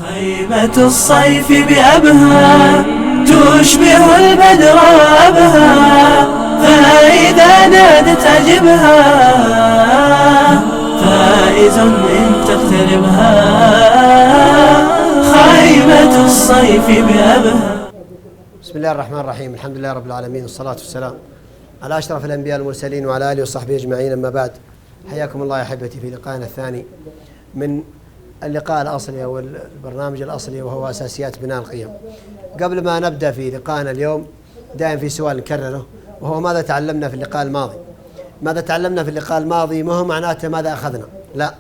خيمة الصيف بأبها تشبه البدر أبها، فإذا نادت أجبها فائز إن تقتربها. خيمة الصيف بأبها. بسم الله الرحمن الرحيم. الحمد لله رب العالمين، والصلاة والسلام على أشرف الأنبياء والمرسلين وعلى آله وصحبه أجمعين. أما بعد، حياكم الله يا أحبتي في لقائنا الثاني من اللقاء الأصلي أو البرنامج الأصلي، وهو أساسيات بناء القيم. قبل ما نبدأ في لقائنا اليوم، دائما في سؤال نكرره، وهو ماذا تعلمنا في اللقاء الماضي؟ ماذا تعلمنا في اللقاء الماضي ما هو معناته ماذا أخذنا، لا،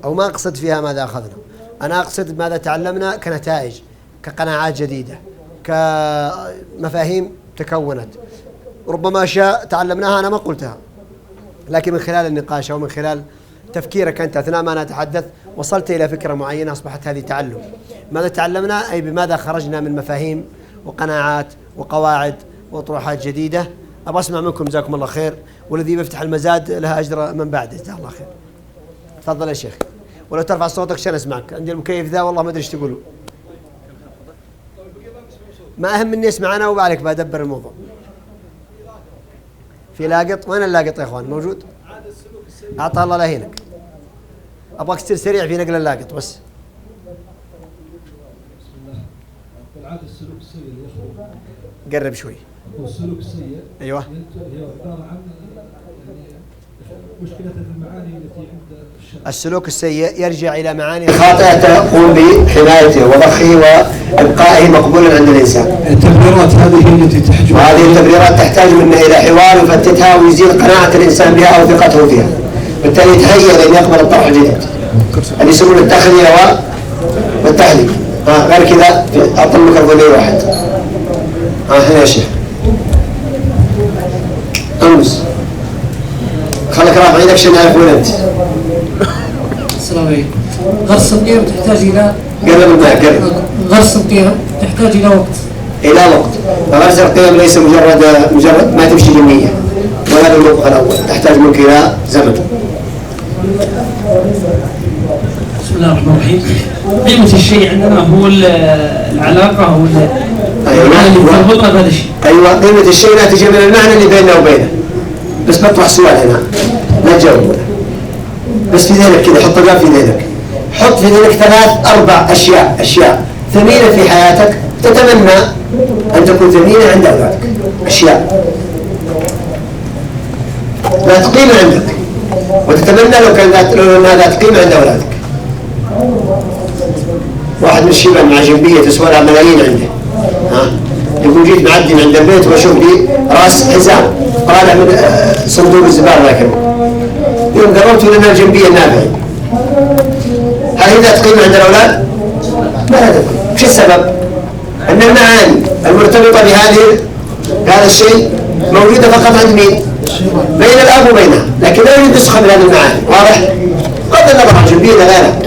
أو ما أقصد فيها ماذا أخذنا. أنا أقصد ماذا تعلمنا كنتائج، كقناعات جديدة، كمفاهيم تكونت، ربما أشياء تعلمناها أنا ما قلتها، لكن من خلال النقاش أو من خلال تفكيرك أنت أثناء ما أنا أتحدث وصلت إلى فكرة معينة، أصبحت هذه تعلم. ماذا تعلمنا؟ أي بماذا خرجنا من مفاهيم وقناعات وقواعد وطروحات جديدة. أبغى أسمع منكم، جزاكم الله خير، والذي بيفتح المزاد له أجر من بعده، جزاه الله خير. تفضل يا شيخ، ولو ترفع صوتك عشان أسمعك. عندي المكيف ذا والله ما أدري إيش تقولوا. ما أهم إني أسمع أنا وبعليك بدبر الموضوع. في لاقط؟ وين اللاقط يا إخوان؟ موجود؟ أعطى الله لا يهينك. أبغاك تصير سريع في نقل اللاقط بس. بسم الله. العادة السلوك السيء يا اخوان. قرب شوي. والسلوك السيء أيوه. هي عبارة عن مشكلة المعاني التي عند الشرع. السلوك السيء يرجع إلى معاني خاطئة تقوم بحمايته وضخه وإبقائه مقبولا عند الإنسان. التبريرات هذه هي التي تحتاج، وهذه التبريرات تحتاج منا إلى حوار يفتتها ويزيل قناعة الإنسان بها أو ثقته فيها، بالتالي يتهيأ لأن يقبل الطرح الجديد اللي يسمونه التخلية والتحليل. غير كذا أعطي الميكروفون واحد. هنا يا شيخ أمس خلك رافع يدك عشان نعرف وين أنت. السلام عليكم. غرس القيم تحتاج إلى قرب الماء قرب. غرس القيم تحتاج إلى وقت. إلى وقت. فغرس القيم ليس مجرد ما تمشي بالنية، وهذا الموقف الأول، تحتاج منك إلى زمن. بسم الله الرحمن الرحيم. قيمة الشيء عندنا هو العلاقة أو المعنى اللي تربطنا بهذا الشيء. أيوة، قيمة الشيء ناتجة من المعنى اللي بيننا وبينه. بس بطرح سؤال هنا، لا تجاوب، بس في ذهنك كذا، حط الباب في ذهنك، حط في ذهنك 3-4 أشياء ثمينة في حياتك تتمنى أن تكون ثمينة عند أولادك، أشياء ذات قيمة عندك وتتمنى لو أنها ذات قيمة عند أولادك. واحد من الشباب مع جنبية تسوى لها ملايين عنده، يقول جيت معدي عند البيت واشوف لي راس حزام طالع من صندوق الزبالة ذاك يوم قربت لنا الجنبية النافعي. هل هي ذات قيمة عند الأولاد؟ ما لا تكون. وش السبب؟ أن المعاني المرتبطة بهذا الشيء موجودة فقط عند مين؟ بين الأب وبينها، لكن لا يوجد نسخة من هذه المعاني. واضح؟ بغض النظر عن الجنبية غيرها،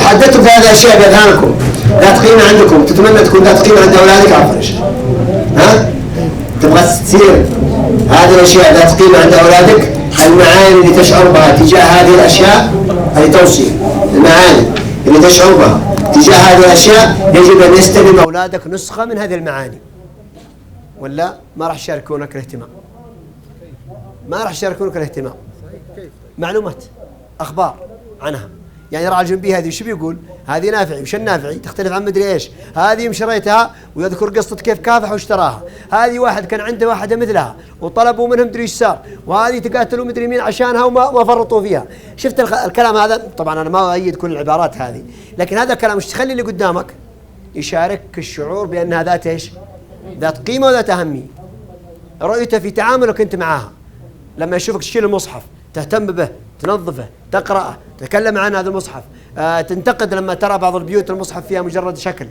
حددتم في هذه الأشياء بأذهانكم ذات قيمة عندكم، تتمنى تكون ذات قيمة عند أولادك. عفوا، تبغى تصير هذه الأشياء ذات قيمة عند أولادك. المعاني اللي تشعر بها تجاه هذه الأشياء، هذه توصية، المعاني اللي تشعر بها تجاه هذه الأشياء يجب أن يستلم أولادك نسخة من هذه المعاني، ولا ما راح يشاركونك الاهتمام. ما راح يشاركونك الاهتمام. معلومات، أخبار عنها. يعني راعي الجنبي هذه شو بيقول؟ هذه نافعي، وش النافعي؟ تختلف عن مدري ايش. هذه شريتها ويذكر قصة كيف كافح واشتراها. هذه واحد كان عنده واحدة مثلها وطلبوا منهم مدري ايش صار، وهذه تقاتلوا مدري مين عشانها وما فرطوا فيها. شفت الكلام هذا؟ طبعا انا ما أؤيد كل العبارات هذه، لكن هذا الكلام وش تخلي اللي قدامك؟ يشارك الشعور بأنها ذات ايش؟ ذات قيمة وذات أهمية. رؤيته في تعاملك انت معها، لما يشوفك تشيل المصحف تهتم به، تنظفه، تقرأه، تتكلم عن هذا المصحف، تنتقد لما ترى بعض البيوت المصحف فيها مجرد شكل،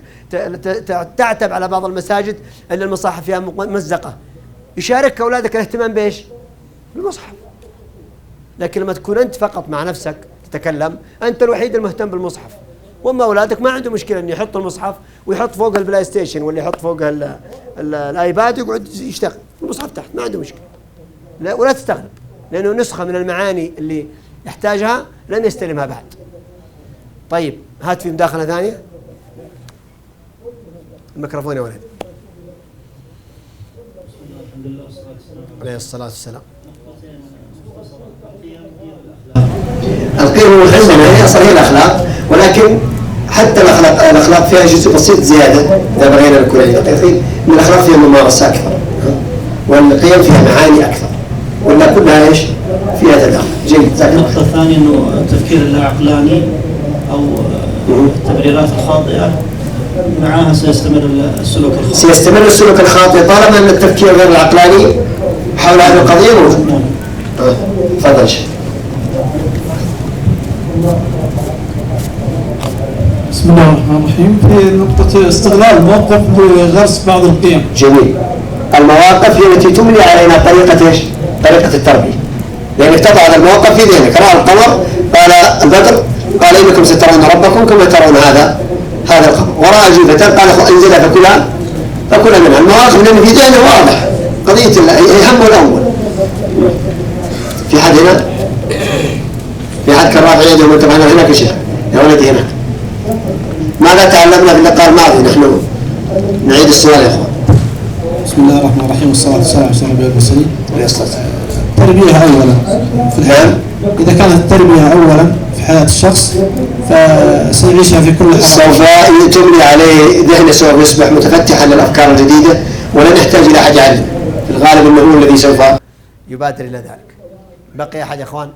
تعتب على بعض المساجد أن المصاحف فيها ممزقة. يشارك أولادك الاهتمام بإيش؟ بالمصحف. لكن لما تكون أنت فقط مع نفسك تتكلم، أنت الوحيد المهتم بالمصحف، وأما أولادك ما عنده مشكلة أن يحط المصحف ويحط فوق البلاي ستيشن ولا يحط فوق الآيباد ويقعد يشتغل المصحف تحت، ما عنده مشكلة. لا، ولا تستغرب، لأنه نسخة من المعاني اللي يحتاجها لم يستلمها بعد. طيب، هات في مداخلة ثانية. الميكروفون يا ولد. عليه الصلاة والسلام. القيم عندنا هي أصلا هي الأخلاق، ولكن حتى الأخلاق فيها جزء بسيط زيادة إذا بغينا نكون دقيقين. من الأخلاق فيها ممارسة أكثر، والقيم فيها معاني أكثر، ولا كلها إيش؟ فيها تداخل. جيد. النقطة الثانية إنه التفكير اللاعقلاني أو التبريرات الخاطئة معها سيستمر السلوك الخاطئ. سيستمر السلوك الخاطئ طالما أن التفكير غير العقلاني حول هذه القضية موجود. تفضل شيخ. بسم الله الرحمن الرحيم. في نقطة استغلال الموقف لغرس بعض القيم. جميل. المواقف هي التي تملي علينا طريقة ايش؟ طريقة التربية. لأنك تضع هذا الموقف في ذهنك. رأى القمر قال البدر قال إنكم سترون ربكم كما ترون هذا القمر. ورأى جوفة قال انزلها فكلا منها. المواقف لأن في ذهنه واضح. قضية الله هي همه الأول. في حد هنا؟ في حد كان رافع يده وانت معنا هناك يا شيخ؟ يا ولدي هناك. ماذا تعلمنا في اللقاء الماضي؟ نحن نعيد السؤال يا اخوان. بسم الله الرحمن الرحيم والصلاة والسلام على سيدنا المرسلين. التربية أولا في الحياة. إذا كانت التربية أولا في حياة الشخص فسيعيشها في كل حال. سوف تملي عليه ذهنه، سوف يصبح متفتحا للأفكار الجديدة ولن يحتاج إلى أحد يعلمه. في الغالب أنه هو الذي سوف يبادر إلى ذلك. بقي أحد يا إخوان؟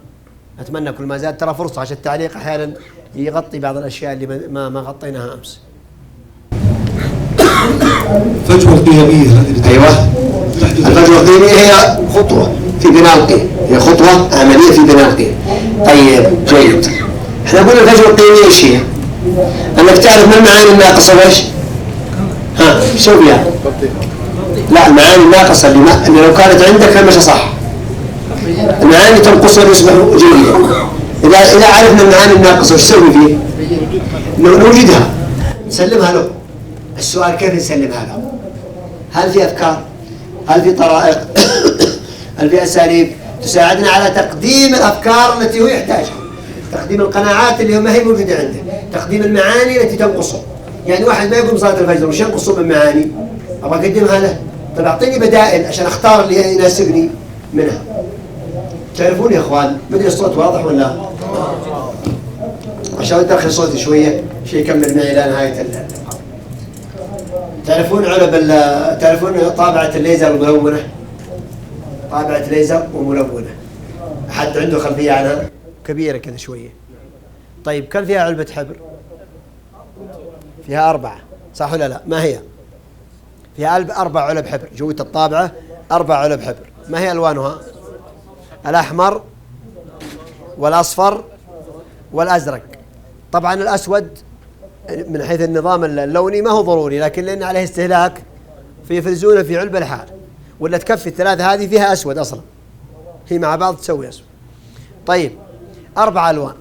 أتمنى كل ما زاد ترى فرصة عشان التعليق أحيانا يغطي بعض الأشياء اللي ما غطيناها أمس. الفجوة القيمية هذه. أيوة. الفجوة القيمية هي خطوة في بناء القيم، هي خطوة عملية في بناء القيم. طيب جيد. احنا قلنا الفجوة القيمية ايش هي؟ انك تعرف ما المعاني الناقصة وايش؟ شو فيها؟ لا، المعاني الناقصة اللي لو كانت عندك مش صح. المعاني تنقص ويصبح جيدا. إذا عرفنا المعاني الناقصة وش نسوي فيه؟ نوجدها، نسلمها له. السؤال كيف نسلمها له؟ هل في أفكار؟ هل في طرائق؟ هل في أساليب تساعدنا على تقديم الأفكار التي هو يحتاجها؟ تقديم القناعات اللي ما هي موجودة عنده، تقديم المعاني التي تنقصه. يعني واحد ما يقوم صلاة الفجر وش ينقصه من معاني؟ أبغى أقدمها له. طيب أعطيني بدائل عشان أختار اللي يناسبني منها. تعرفون يا إخوان، بدي الصوت واضح ولا؟ عشان أدخل صوتي شوية شيء يكمل معي إلى نهاية اللقاء. تعرفون طابعة الليزر الملونة؟ طابعة ليزر وملونة. أحد عنده خلفية عنها؟ كبيرة كذا شوية. طيب كم فيها علبة حبر؟ فيها 4 صح ولا لا؟ ما هي؟ فيها 4 علب حبر جوة الطابعة، 4 علب حبر. ما هي ألوانها؟ الأحمر والأصفر والأزرق. طبعا الأسود من حيث النظام اللوني ما هو ضروري، لكن لأن عليه استهلاك فيفرزونه في علبة لحال، ولا تكفي الثلاثة هذه فيها أسود أصلا، هي مع بعض تسوي أسود. طيب 4 ألوان.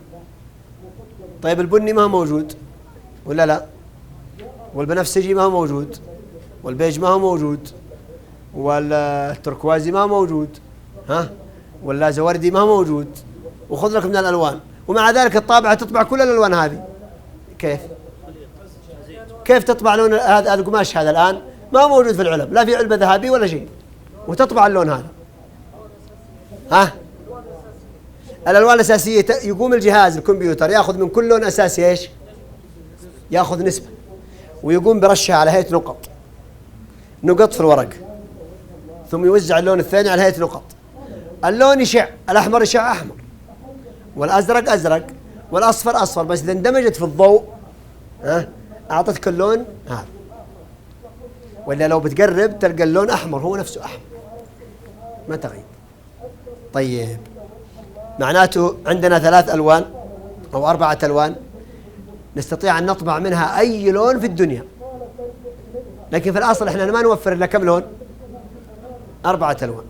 طيب البني ما هو موجود ولا لا؟ والبنفسجي ما هو موجود، والبيج ما هو موجود، والتركوازي ما هو موجود، ولا زوردي ما هو موجود. وخذ لك من الألوان، ومع ذلك الطابعة تطبع كل الألوان هذه. كيف تطبع لون هذا القماش هذا الآن ما هو موجود في العلب، لا في علبة ذهبية ولا شيء، وتطبع اللون هذا. الألوان الأساسية يقوم الجهاز الكمبيوتر يأخذ من كل لون أساسي إيش؟ يأخذ نسبة، ويقوم برشها على هيئة نقط في الورق، ثم يوزع اللون الثاني على هيئة نقط. اللون يشع، الأحمر يشع أحمر، والأزرق أزرق، والأصفر أصفر، بس إذا اندمجت في الضوء أعطتك اللون هذا. ولا لو بتقرب تلقى اللون أحمر هو نفسه أحمر ما تغير. طيب معناته عندنا 3 ألوان أو 4 ألوان نستطيع أن نطبع منها أي لون في الدنيا، لكن في الأصل إحنا ما نوفر إلا كم لون؟ 4 ألوان.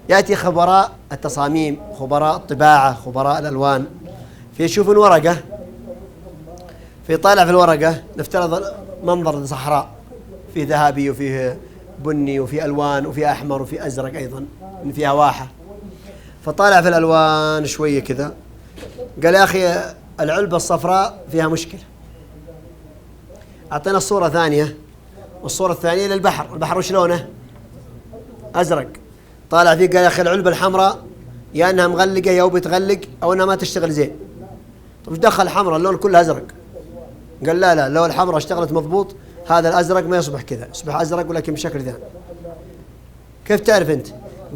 يأتي خبراء التصاميم، خبراء الطباعة، خبراء الألوان، فيشوفون ورقة، في طالع في الورقة نفترض منظر صحراء فيه ذهبي وفيه بني وفيه ألوان وفيه أحمر وفيه أزرق أيضا إن فيها واحة. فطالع في الألوان شوية كذا، قال يا أخي العلبة الصفراء فيها مشكلة. أعطينا الصورة ثانية، والصورة الثانية للبحر. البحر وش لونه؟ أزرق. طالع فيه قال يا أخي العلبة الحمراء يا أنها مغلقة يا بتغلق أو أنها ما تشتغل زين. طب وش دخل الحمراء؟ اللون كله أزرق. قال لا لو الحمراء اشتغلت مضبوط هذا الأزرق ما يصبح كذا، يصبح أزرق ولكن بشكل ثاني. كيف تعرف أنت؟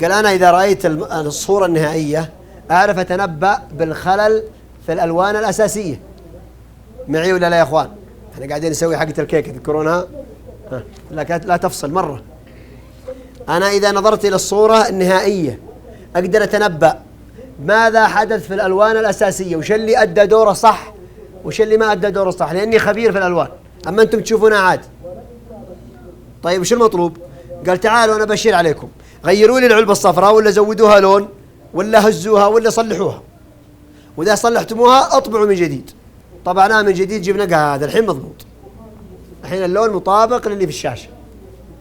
قال أنا إذا رأيت الصورة النهائية أعرف أتنبأ بالخلل في الألوان الأساسية. معي ولا لا يا أخوان؟ احنا قاعدين نسوي حقة الكيك تذكرونها؟ لا تفصل مرة. أنا إذا نظرت إلى الصورة النهائية أقدر أتنبأ ماذا حدث في الألوان الأساسية، وش اللي أدى دوره صح وش اللي ما أدى دوره صح، لأني خبير في الألوان. أما أنتم تشوفونها عاد. طيب وش المطلوب؟ قال تعالوا أنا بشير عليكم، غيروا لي العلبة الصفراء ولا زودوها لون ولا هزوها ولا صلحوها، وإذا صلحتموها أطبعوا من جديد. طبعناها من جديد جبنا هذا الحين مضبوط. الحين اللون مطابق للي في الشاشة،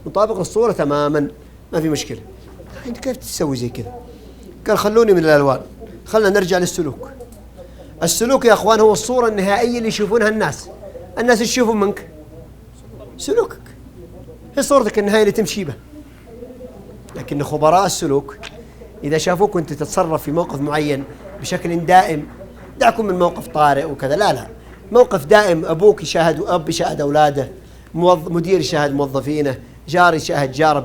مطابق للصورة تماما، ما في مشكلة. أنت كيف تسوي زي كذا؟ قال خلوني من الألوان، خلنا نرجع للسلوك. السلوك يا أخوان هو الصورة النهائية اللي يشوفونها الناس يشوفون منك سلوكك، هي صورتك النهائية اللي تمشي بها. لكن خبراء السلوك إذا شافوك وأنت تتصرف في موقف معين بشكل دائم، دعكم من موقف طارئ وكذا، لا موقف دائم، أبوك يشاهد أب يشاهد أولاده، مدير يشاهد موظفينه، جار يشاهد جاره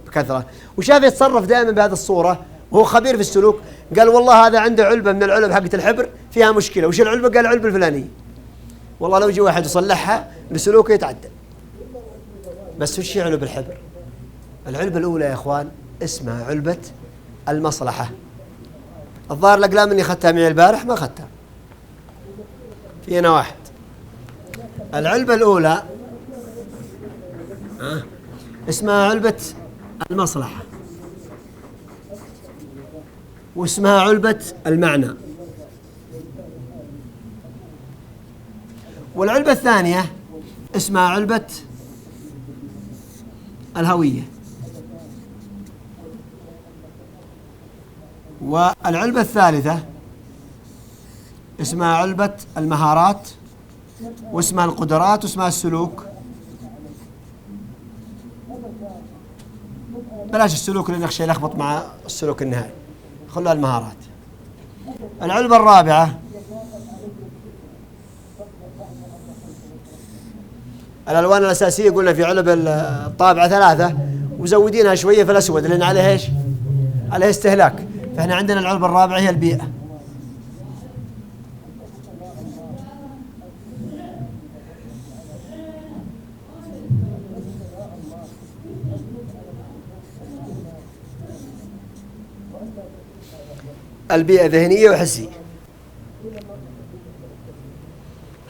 بكثرة، وشاف يتصرف دائما بهذه الصورة وهو خبير في السلوك. قال والله هذا عنده علبة من العلب حقة الحبر فيها مشكلة. وش العلبة؟ قال العلبة الفلانية. والله لو يجي واحد يصلحها بسلوكه يتعدل. بس وش هي علب الحبر؟ العلبة الأولى يا إخوان اسمها علبة المصلحة. الظاهر الأقلام اللي أخذتها معي البارح ما أخذتها، في هنا واحد. العلبة الأولى اسمها علبة المصلحة، واسمها علبة المعنى. والعلبة الثانية اسمها علبة الهوية. والعلبة الثالثة اسمها علبة المهارات، واسمها القدرات، واسمها السلوك. بلاش السلوك لأن أخشى يلخبط مع السلوك النهائي، خلوها المهارات. العلبة الرابعة الألوان الأساسية، قلنا في علب الطابعة 3 وزودينها شوية في الأسود لأن عليه إيش؟ عليه استهلاك. فإحنا عندنا العلبة الرابعة هي البيئة. البيئة ذهنية وحسية.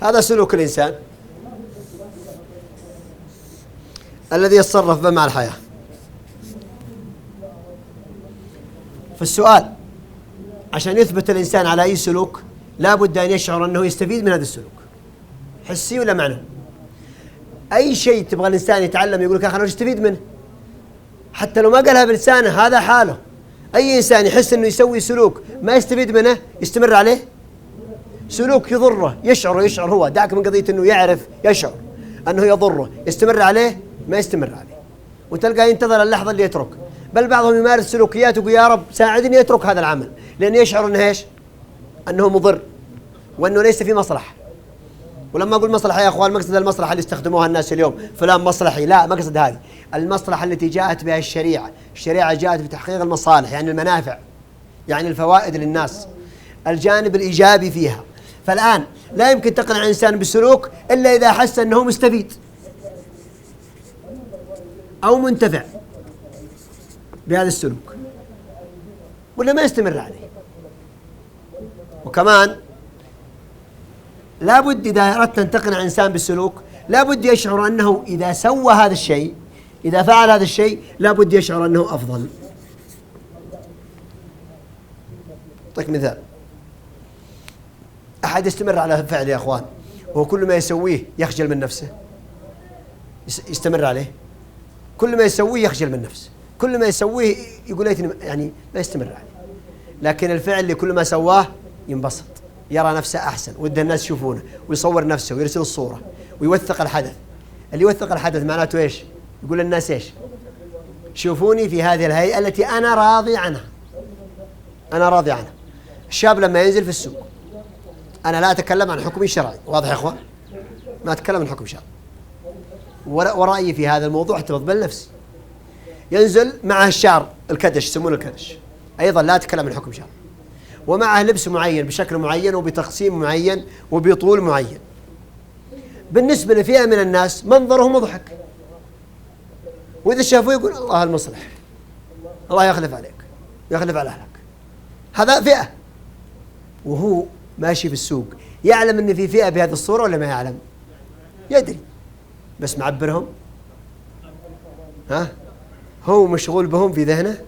هذا سلوك الإنسان الذي يتصرف به مع الحياة. فالسؤال عشان يثبت الإنسان على أي سلوك لا بد أن يشعر أنه يستفيد من هذا السلوك، حسي ولا معنوي. أي شيء تبغى الإنسان يتعلم يقول لك يا أخي أنا أستفيد منه، حتى لو ما قالها بلسانه هذا حاله. أي إنسان يحس أنه يسوي سلوك ما يستفيد منه يستمر عليه، سلوك يضره يشعر هو، دعك من قضية أنه يعرف يشعر أنه يضره، يستمر عليه ما يستمر عليه، وتلقى ينتظر اللحظة اللي يترك. بل بعضهم يمارس سلوكيات ويقول يا رب ساعدني يترك هذا العمل، لأنه يشعر أنه إيش؟ أنه مضر وأنه ليس في مصلحة. ولما أقول مصلحة يا أخوان مقصد المصلحة اللي استخدموها الناس اليوم فلان مصلحي، لا مقصد هذه المصلحة التي جاءت بها الشريعة. الشريعة جاءت بتحقيق المصالح، يعني المنافع، يعني الفوائد للناس، الجانب الإيجابي فيها. فالآن لا يمكن تقنع إنسان بالسلوك إلا إذا حس أنه مستفيد أو منتفع بهذا السلوك، ولا ما يستمر عليه. وكمان لابد إذا أردت أن تقنع إنسان بالسلوك لابد يشعر أنه إذا سوى هذا الشيء، إذا فعل هذا الشيء لابد يشعر أنه أفضل. أعطيك مثال، أحد يستمر على فعل يا أخوان وهو كل ما يسويه يخجل من نفسه، يستمر عليه، كل ما يسويه يخجل من نفسه، كل ما يسويه يقول ليتني، يعني ما يستمر عليه. لكن الفعل اللي كل ما سواه ينبسط، يرى نفسه أحسن، وده الناس يشوفونه، ويصور نفسه ويرسل الصورة ويوثق الحدث. اللي يوثق الحدث معناته إيش؟ يقول للناس إيش؟ شوفوني في هذه الهيئة التي أنا راضي عنها. أنا راضي عنها. الشاب لما ينزل في السوق، أنا لا أتكلم عن حكم شرعي، واضح يا إخوان؟ ما أتكلم عن حكم شرعي، ورأيي في هذا الموضوع حتى بقبل نفسي. ينزل معه الشعر الكدش، يسمونه الكدش، أيضا لا أتكلم عن حكم شرعي، ومعه لبس معين بشكل معين وبتقسيم معين وبطول معين. بالنسبة لفئة من الناس منظره مضحك، وإذا شافوه يقول الله المصلح، الله يخلف عليك، يخلف على أهلك. هذا فئة، وهو ماشي في السوق يعلم أن في فئة بهذه الصورة ولا ما يعلم؟ يدري، بس معبرهم. هو مشغول بهم في ذهنه،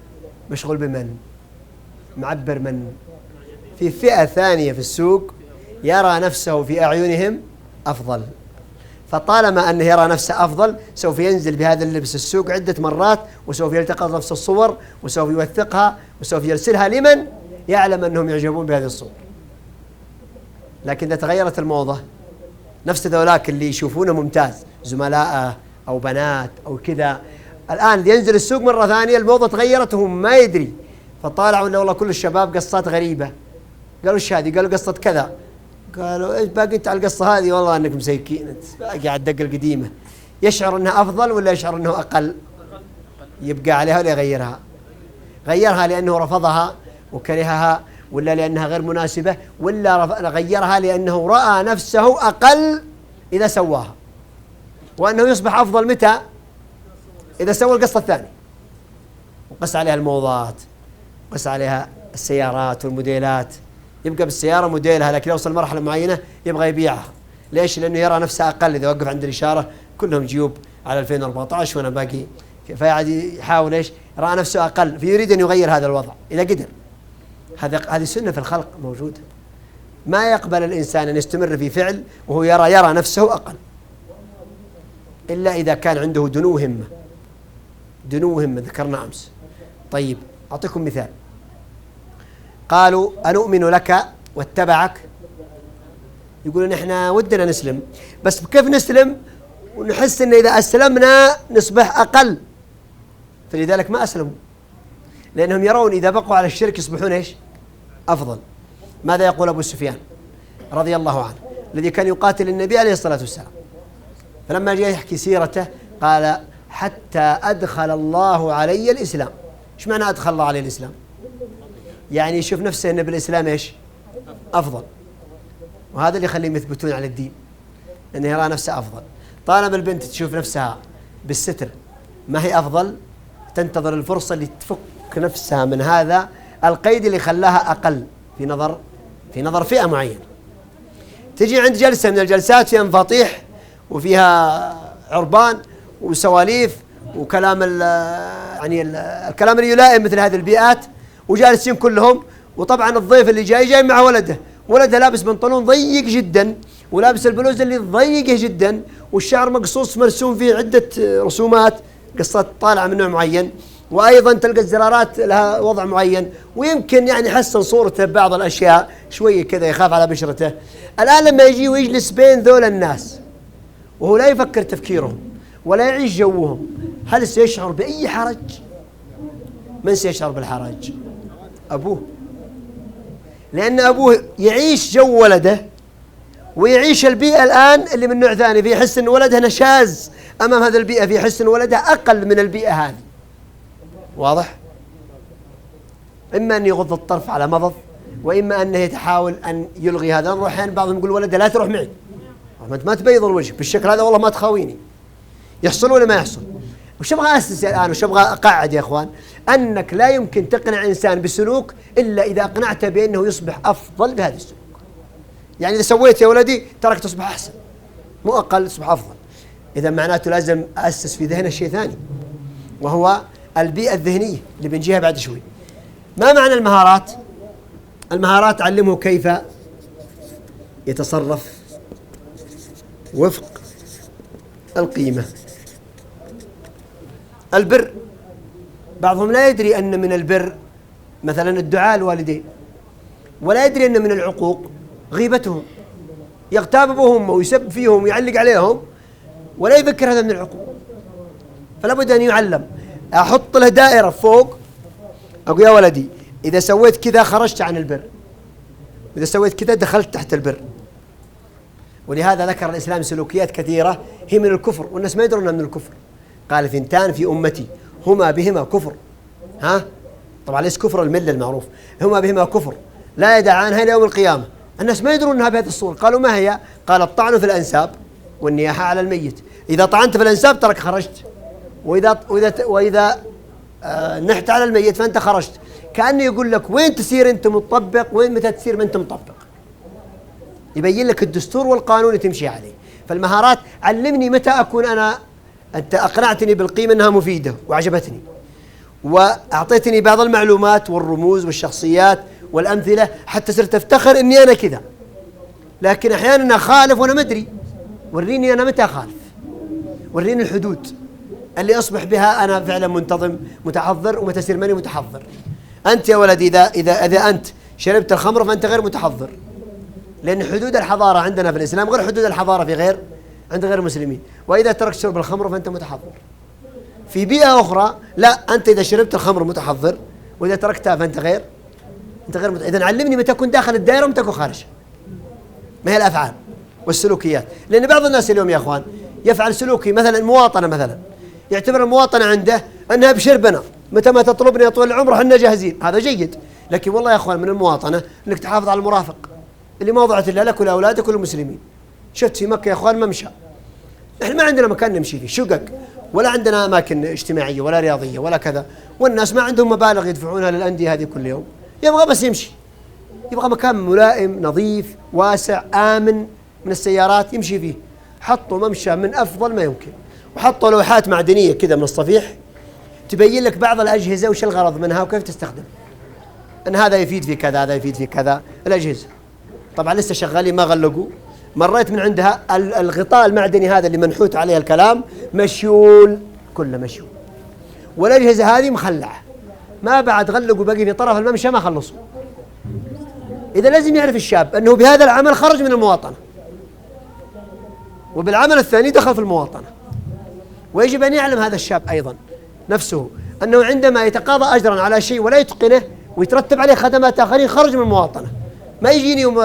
مشغول بمن؟ معبر من؟ في فئة ثانية في السوق يرى نفسه في أعينهم أفضل، فطالما أنه يرى نفسه أفضل سوف ينزل بهذا اللبس السوق عدة مرات، وسوف يلتقط نفس الصور، وسوف يوثقها، وسوف يرسلها لمن يعلم أنهم يعجبون بهذه الصور. لكن إذا تغيرت الموضة، نفس ذولاك اللي يشوفونه ممتاز، زملاءه أو بنات أو كذا، الآن ينزل السوق مرة ثانية الموضة تغيرت وهم ما يدري، فطالعوا إنه والله كل الشباب قصات غريبة. قالوا إيش هذه؟ قالوا قصة كذا. قالوا إيش باقي أنت على القصة هذه؟ والله أنك مسيكين أنت، باقي على الدقة القديمة. يشعر أنها أفضل ولا يشعر أنه أقل؟ يبقى عليها ولا يغيرها؟ غيرها لأنه رفضها وكرهها، ولا لأنها غير مناسبة، ولا غيرها لأنه رأى نفسه أقل إذا سواها، وأنه يصبح أفضل متى؟ إذا سوى القصة الثانية. وقس عليها الموضات، قس عليها السيارات والموديلات، يبقى بالسيارة موديلها، لكن يوصل مرحلة معينة يبغى يبيعها. ليش؟ لأنه يرى نفسه أقل. إذا وقف عند الإشارة كلهم جيوب على 2014 وأنا باقي، فيعد يحاول إيش؟ رأى نفسه أقل، فيريد أن يغير هذا الوضع إذا قدر. هذه سنة في الخلق موجودة. ما يقبل الإنسان أن يستمر في فعل وهو يرى نفسه أقل، إلا إذا كان عنده دنو همة. دنو همة ذكرنا أمس. طيب أعطيكم مثال. قالوا أنؤمن لك واتبعك، يقولون إحنا ودنا نسلم، بس كيف نسلم؟ ونحس إن إذا أسلمنا نصبح أقل، فلذلك ما أسلموا، لأنهم يرون إذا بقوا على الشرك يصبحون إيش؟ أفضل. ماذا يقول أبو سفيان رضي الله عنه الذي كان يقاتل النبي عليه الصلاة والسلام، فلما جاء يحكي سيرته قال حتى أدخل الله علي الإسلام. إيش معنى أدخل الله علي الإسلام؟ يعني يشوف نفسه أن بالإسلام إيش؟ أفضل، وهذا اللي يخليهم يثبتون على الدين، أنه يرى نفسه أفضل. طالما البنت تشوف نفسها بالستر ما هي أفضل، تنتظر الفرصة اللي تفك نفسها من هذا القيد اللي خلاها أقل في نظر فئة معينة. تجي عند جلسة من الجلسات فيها مفاطيح وفيها عربان وسواليف وكلام يعني الكلام اللي يلائم مثل هذه البيئات، وجالسين كلهم، وطبعا الضيف اللي جاي مع ولده لابس بنطلون ضيق جدا، ولابس البلوزة اللي ضيقه جدا، والشعر مقصوص مرسوم فيه عدة رسومات قصات طالعة من نوع معين، وأيضا تلقى الزرارات لها وضع معين، ويمكن يعني حسن صورته بعض الأشياء شوية كذا، يخاف على بشرته. الآن لما يجي ويجلس بين ذول الناس وهو لا يفكر تفكيرهم ولا يعيش جوهم، هل سيشعر بأي حرج؟ من سيشعر بالحرج؟ أبوه، لأن أبوه يعيش جو ولده ويعيش البيئة الآن اللي من نوع ثاني، فيحس أن ولده نشاز أمام هذه البيئة، فيحس أن ولده أقل من البيئة هذه. واضح؟ إما أن يغض الطرف على مضض، وإما أنه يتحاول أن يلغي هذا الأمر. أحيانا بعضهم يقول ولده لا تروح معي، ما تبيض الوجه بالشكل هذا، والله ما تخاويني. يحصل ولا ما يحصل؟ وش أبغى أسس الآن، وش أبغى أقعد يا إخوان؟ أنك لا يمكن تقنع إنسان بسلوك إلا إذا أقنعته بأنه يصبح أفضل بهذا السلوك. يعني إذا سويت يا ولدي ترك تصبح أحسن، مو أقل، تصبح أفضل. إذا معناته لازم أسس في ذهنه شيء ثاني، وهو البيئة الذهنية اللي بنجيها بعد شوي. ما معنى المهارات؟ المهارات علمه كيف يتصرف وفق القيمة. البر، بعضهم لا يدري أن من البر مثلا الدعاء الوالدين، ولا يدري أن من العقوق غيبتهم، يغتاب أبوهم ويسب فيهم ويعلق عليهم، ولا يفكر هذا من العقوق. فلا بد أن يعلم. أحط له دائرة فوق، أقول يا ولدي إذا سويت كذا خرجت عن البر، إذا سويت كذا دخلت تحت البر. ولهذا ذكر الإسلام سلوكيات كثيرة هي من الكفر والناس ما يدرون من الكفر. قال 2 في أمتي هما بهما كفر، طبعا ليس كفر الملة المعروف، هما بهما كفر لا يدعانها إلى يوم القيامة. الناس ما يدرون أنها بهذه الصورة. قالوا ما هي؟ قال الطعن في الأنساب والنياحة على الميت. إذا طعنت في الأنساب ترك خرجت، وإذا نحت على الميت فأنت خرجت. كأنه يقول لك وين تسير أنت مطبق، وين متى تسير ما أنت مطبق. يبين لك الدستور والقانون تمشي عليه. فالمهارات علمني متى أكون أنا، أنت أقنعتني بالقيمة أنها مفيدة وعجبتني، وأعطيتني بعض المعلومات والرموز والشخصيات والأمثلة حتى صرت أفتخر أني أنا كذا. لكن أحيانا أخالف وأنا ما أدري. وريني أنا متى أخالف، وريني الحدود اللي أصبح بها أنا فعلا منتظم متحضر، ومتى أصير ماني متحضر. أنت يا ولدي إذا أنت شربت الخمر فأنت غير متحضر، لأن حدود الحضارة عندنا في الإسلام غير حدود الحضارة في عند غير المسلمين. وإذا تركت شرب الخمر فأنت متحضر. في بيئة أخرى لا، أنت إذا شربت الخمر متحضر، وإذا تركتها فأنت غير إذن علمني متى أكون داخل الدائرة ومتى أكون خارج. ما هي الأفعال والسلوكيات. لأن بعض الناس اليوم يا أخوان يفعل سلوكي، مثلا المواطنة، مثلا يعتبر المواطنة عنده أنها بشربنا، متى ما تطلبني يا طويل العمر احنا جاهزين. هذا جيد، لكن والله يا أخوان من المواطنة أنك تحافظ على المرافق اللي ما وضعت إلا لك ولأولادك وللمسلمين. شفت في مكة يا أخوان ممشى، إحنا ما عندنا مكان نمشي فيه، شقق، ولا عندنا أماكن اجتماعية ولا رياضية ولا كذا، والناس ما عندهم مبالغ يدفعونها للأندية هذه كل يوم. يبغى بس يمشي، يبغى مكان ملائم نظيف واسع آمن من السيارات يمشي فيه. حطوا ممشى من أفضل ما يمكن، وحطوا لوحات معدنية كذا من الصفيح تبين لك بعض الأجهزة وش الغرض منها وكيف تستخدم، أن هذا يفيد في كذا، هذا يفيد في كذا. الأجهزة طبعا لسه شغالين ما غلقوا. مريت من عندها الغطاء المعدني هذا اللي منحوت عليه الكلام مشيول، كله مشيول، والأجهزة هذه مخلعة، ما بعد غلقوا باقي في طرف الممشى ما خلصوا. إذا لازم يعرف الشاب أنه بهذا العمل خرج من المواطنة، وبالعمل الثاني دخل في المواطنة. ويجب أن يعلم هذا الشاب أيضا نفسه أنه عندما يتقاضى أجرا على شيء ولا يتقنه ويترتب عليه خدمات آخرين خرج من المواطنة. ما يجيني يوم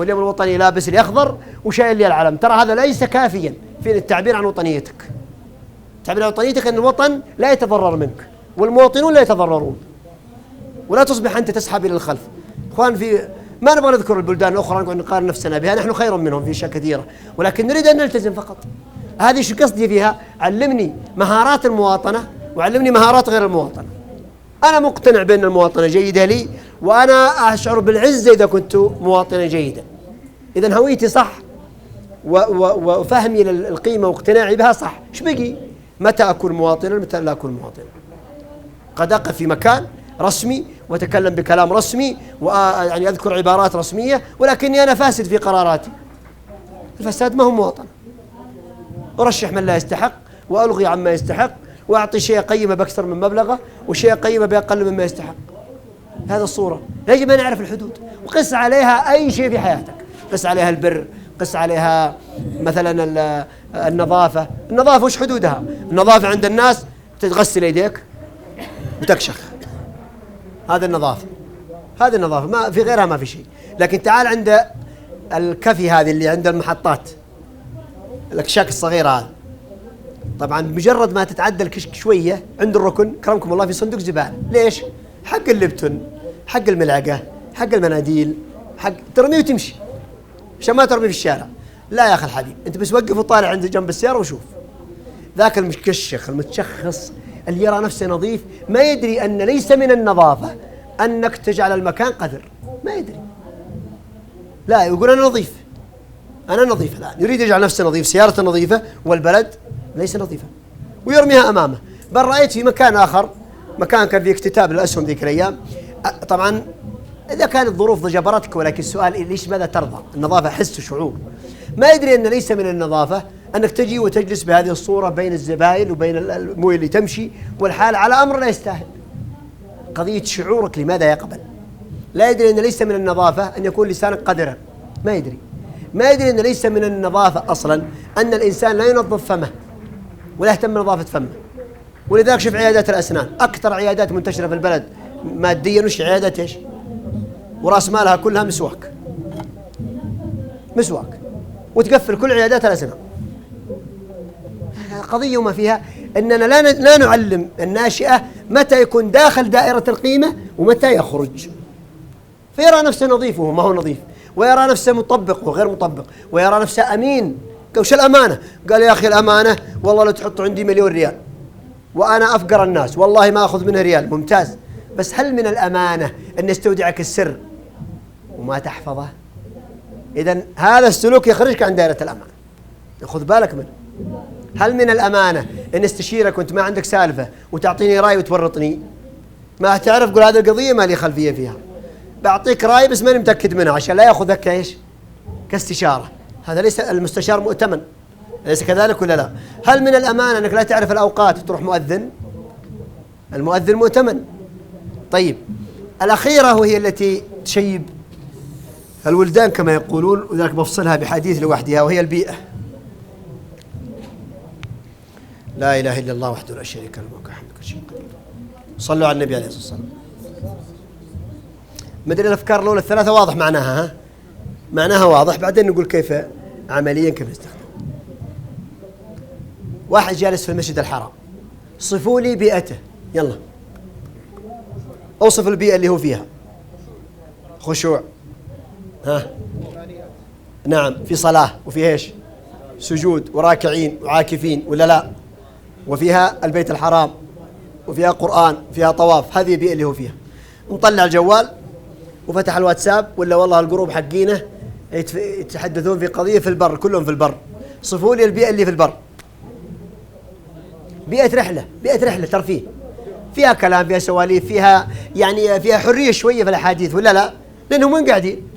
اليوم الوطني لابس لي أخضر وشايل لي العلم، ترى هذا ليس كافيا في التعبير عن وطنيتك. تعبير عن وطنيتك أن الوطن لا يتضرر منك والمواطنون لا يتضررون، ولا تصبح أنت تسحب إلى الخلف. إخوان، في ما نبغى نذكر البلدان الأخرى نقعد نقارن نفسنا بها، نحن خير منهم في أشياء كثيرة، ولكن نريد أن نلتزم فقط. هذه شو قصدي فيها؟ علمني مهارات المواطنة وعلمني مهارات غير المواطنة. أنا مقتنع بأن المواطنة جيدة لي، وأنا أشعر بالعزة إذا كنت مواطنا جيدا. إذن هويتي صح وفهمي للقيمة واقتناعي بها صح. إيش بقي؟ متى أكون مواطنا متى لا أكون مواطنا. قد أقف في مكان رسمي وأتكلم بكلام رسمي ويعني أذكر عبارات رسمية، ولكني أنا فاسد في قراراتي. الفساد ما هو مواطنة. أرشح من لا يستحق وألغي عما يستحق، وأعطي شيء قيمة بأكثر من مبلغه وشيء قيمة بأقل مما يستحق. هذا الصورة. يجب أن نعرف الحدود وقس عليها أي شيء في حياتك. قس عليها البر، قس عليها مثلا النظافة. النظافة وش حدودها؟ النظافة عند الناس تغسل يديك وتكشخ، هذا النظافة، هذه النظافة، ما في غيرها ما في شيء. لكن تعال عند الكفي هذه اللي عند المحطات، الأكشاك الصغيرة هذه، طبعا بمجرد ما تتعدى الكشك شوية عند الركن كرمكم الله في صندوق زبالة. ليش؟ حق اللبتون، حق الملعقة، حق المناديل، حق ترميه وتمشي عشان ما ترميه في الشارع. لا يا أخي الحبيب، أنت بس وقف وطالع عند جنب السيارة وشوف. ذاك المكشخ المتشخص اللي يرى نفسه نظيف ما يدري أن ليس من النظافة أنك تجعل المكان قذر، ما يدري. لا، يقول أنا نظيف، أنا نظيف الآن، يريد يجعل نفسه نظيف، سيارته نظيفة والبلد ليس نظيفا، ويرميها أمامه. بل رأيت في مكان آخر، مكان كان فيه اكتتاب للأسهم ذيك الأيام. طبعا إذا كانت الظروف جبرتك، ولكن السؤال ليش ماذا ترضى؟ النظافة حس وشعور. ما يدري أن ليس من النظافة أنك تجي وتجلس بهذه الصورة بين الزبائن وبين المويه اللي تمشي، والحال على أمر لا يستاهل. قضية شعورك لماذا يقبل. لا يدري أن ليس من النظافة أن يكون لسانك قذرا، ما يدري. ما يدري أن ليس من النظافة أصلا أن الإنسان لا ينظف فمه ولا يهتم بنظافة فمه. ولذلك شوف عيادات الأسنان، أكثر عيادات منتشرة في البلد ماديا وش عيادات إيش؟ ورأس مالها كلها مسواك، مسواك، وتقفل كل عيادات الأسنان. قضية وما فيها أننا لا نعلم الناشئة متى يكون داخل دائرة القيمة ومتى يخرج، فيرى نفسه نظيف وهو ما هو نظيف، ويرى نفسه مطبق وغير مطبق، ويرى نفسه أمين. وش الأمانة؟ قال يا أخي الأمانة والله لو تحط عندي 1,000,000 ريال وأنا أفقر الناس والله ما أخذ منه ريال. ممتاز، بس هل من الأمانة أن يستودعك السر وما تحفظه؟ إذن هذا السلوك يخرجك عن دائرة الأمان، خذ بالك منه. هل من الأمانة أن استشيرك وأنت ما عندك سالفة وتعطيني رأي وتورطني؟ ما تعرف قول هذه القضية ما لي خلفية فيها، بعطيك رأي بس ماني متأكد منه عشان لا يأخذك إيش؟ كاستشارة. هذا ليس المستشار مؤتمن، أليس كذلك ولا لا؟ هل من الأمانة أنك لا تعرف الأوقات وتروح مؤذن؟ المؤذن مؤتمن. طيب الأخيرة وهي التي تشيب الولدان كما يقولون، وذلك بفصلها بحديث لوحدها، وهي البيئة. لا إله إلا الله وحده لا شريك له الملك والحمد كل شيء قدير. صلوا على النبي عليه الصلاة والسلام. مدري الأفكار الأولى الثلاثة واضح معناها، ها؟ معناها واضح، بعدين نقول كيف عمليا كيف نستخدم. واحد جالس في المسجد الحرام، صفوا لي بيئته، يلا أوصف البيئة اللي هو فيها. خشوع، ها؟ نعم، في صلاة وفي إيش؟ سجود وراكعين وعاكفين ولا لا؟ وفيها البيت الحرام وفيها قرآن وفيها طواف. هذه البيئة اللي هو فيها. مطلع الجوال وفتح الواتساب ولا والله الجروب حقينه يتحدثون في قضية في البر، كلهم في البر. صفوا لي البيئة اللي في البر. بيئة رحلة، بيئة رحلة ترفيه، فيها كلام، فيها سواليف، فيها يعني فيها حرية شوية في الأحاديث ولا لا؟ لأنهم وين قاعدين؟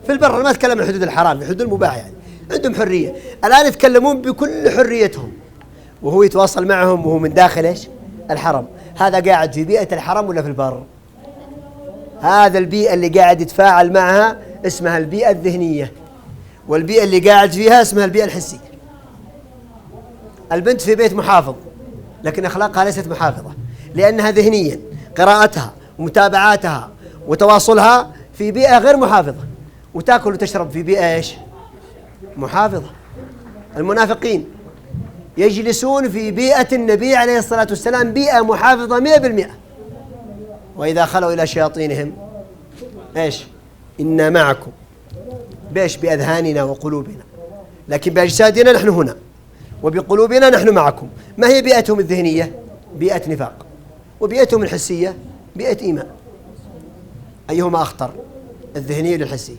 في البر. ما أتكلم عن حدود الحرام، في حدود المباح، يعني عندهم حرية. الآن يتكلمون بكل حريتهم وهو يتواصل معهم وهو من داخل إيش؟ الحرم. هذا قاعد في بيئة الحرم ولا في البر؟ هذا البيئة اللي قاعد يتفاعل معها اسمها البيئة الذهنية، والبيئة اللي قاعد فيها اسمها البيئة الحسية. البنت في بيت محافظ لكن أخلاقها ليست محافظة، لأنها ذهنيا قراءتها ومتابعاتها وتواصلها في بيئة غير محافظة، وتأكل وتشرب في بيئة إيش؟ محافظة. المنافقين يجلسون في بيئة النبي عليه الصلاة والسلام، بيئة محافظة 100%. وإذا خلوا إلى شياطينهم إيش؟ إنا معكم بإيش؟ بأذهاننا وقلوبنا، لكن بأجسادنا نحن هنا وبقلوبنا نحن معكم. ما هي بيئتهم الذهنية؟ بيئة نفاق. وبيئتهم الحسية بيئة إيمان. أيهما أخطر؟ الذهنية للحسية.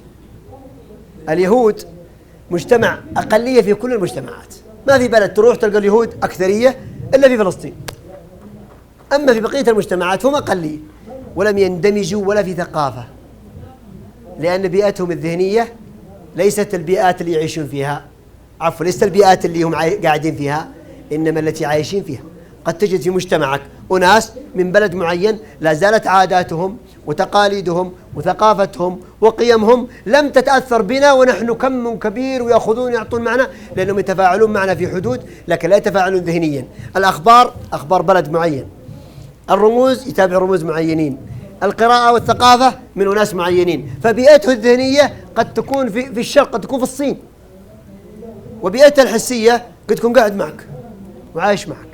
اليهود مجتمع أقلية في كل المجتمعات، ما في بلد تروح تلقى اليهود أكثرية إلا في فلسطين. أما في بقية المجتمعات هم أقلية ولم يندمجوا ولا في ثقافة، لأن بيئتهم الذهنية ليست البيئات اللي يعيشون فيها، عفوا ليست البيئات اللي هم قاعدين فيها، إنما التي عايشين فيها. قد تجد في مجتمعك أناس من بلد معين لا زالت عاداتهم وتقاليدهم وثقافتهم وقيمهم لم تتأثر بنا، ونحن كم كبير ويأخذون يعطون معنا، لأنهم يتفاعلون معنا في حدود لكن لا يتفاعلون ذهنيا. الأخبار أخبار بلد معين، الرموز يتابع رموز معينين، القراءة والثقافة من أناس معينين. فبيئته الذهنية قد تكون في الشرق، قد تكون في الصين، وبيئته الحسية قد تكون قاعد معك وعايش معك.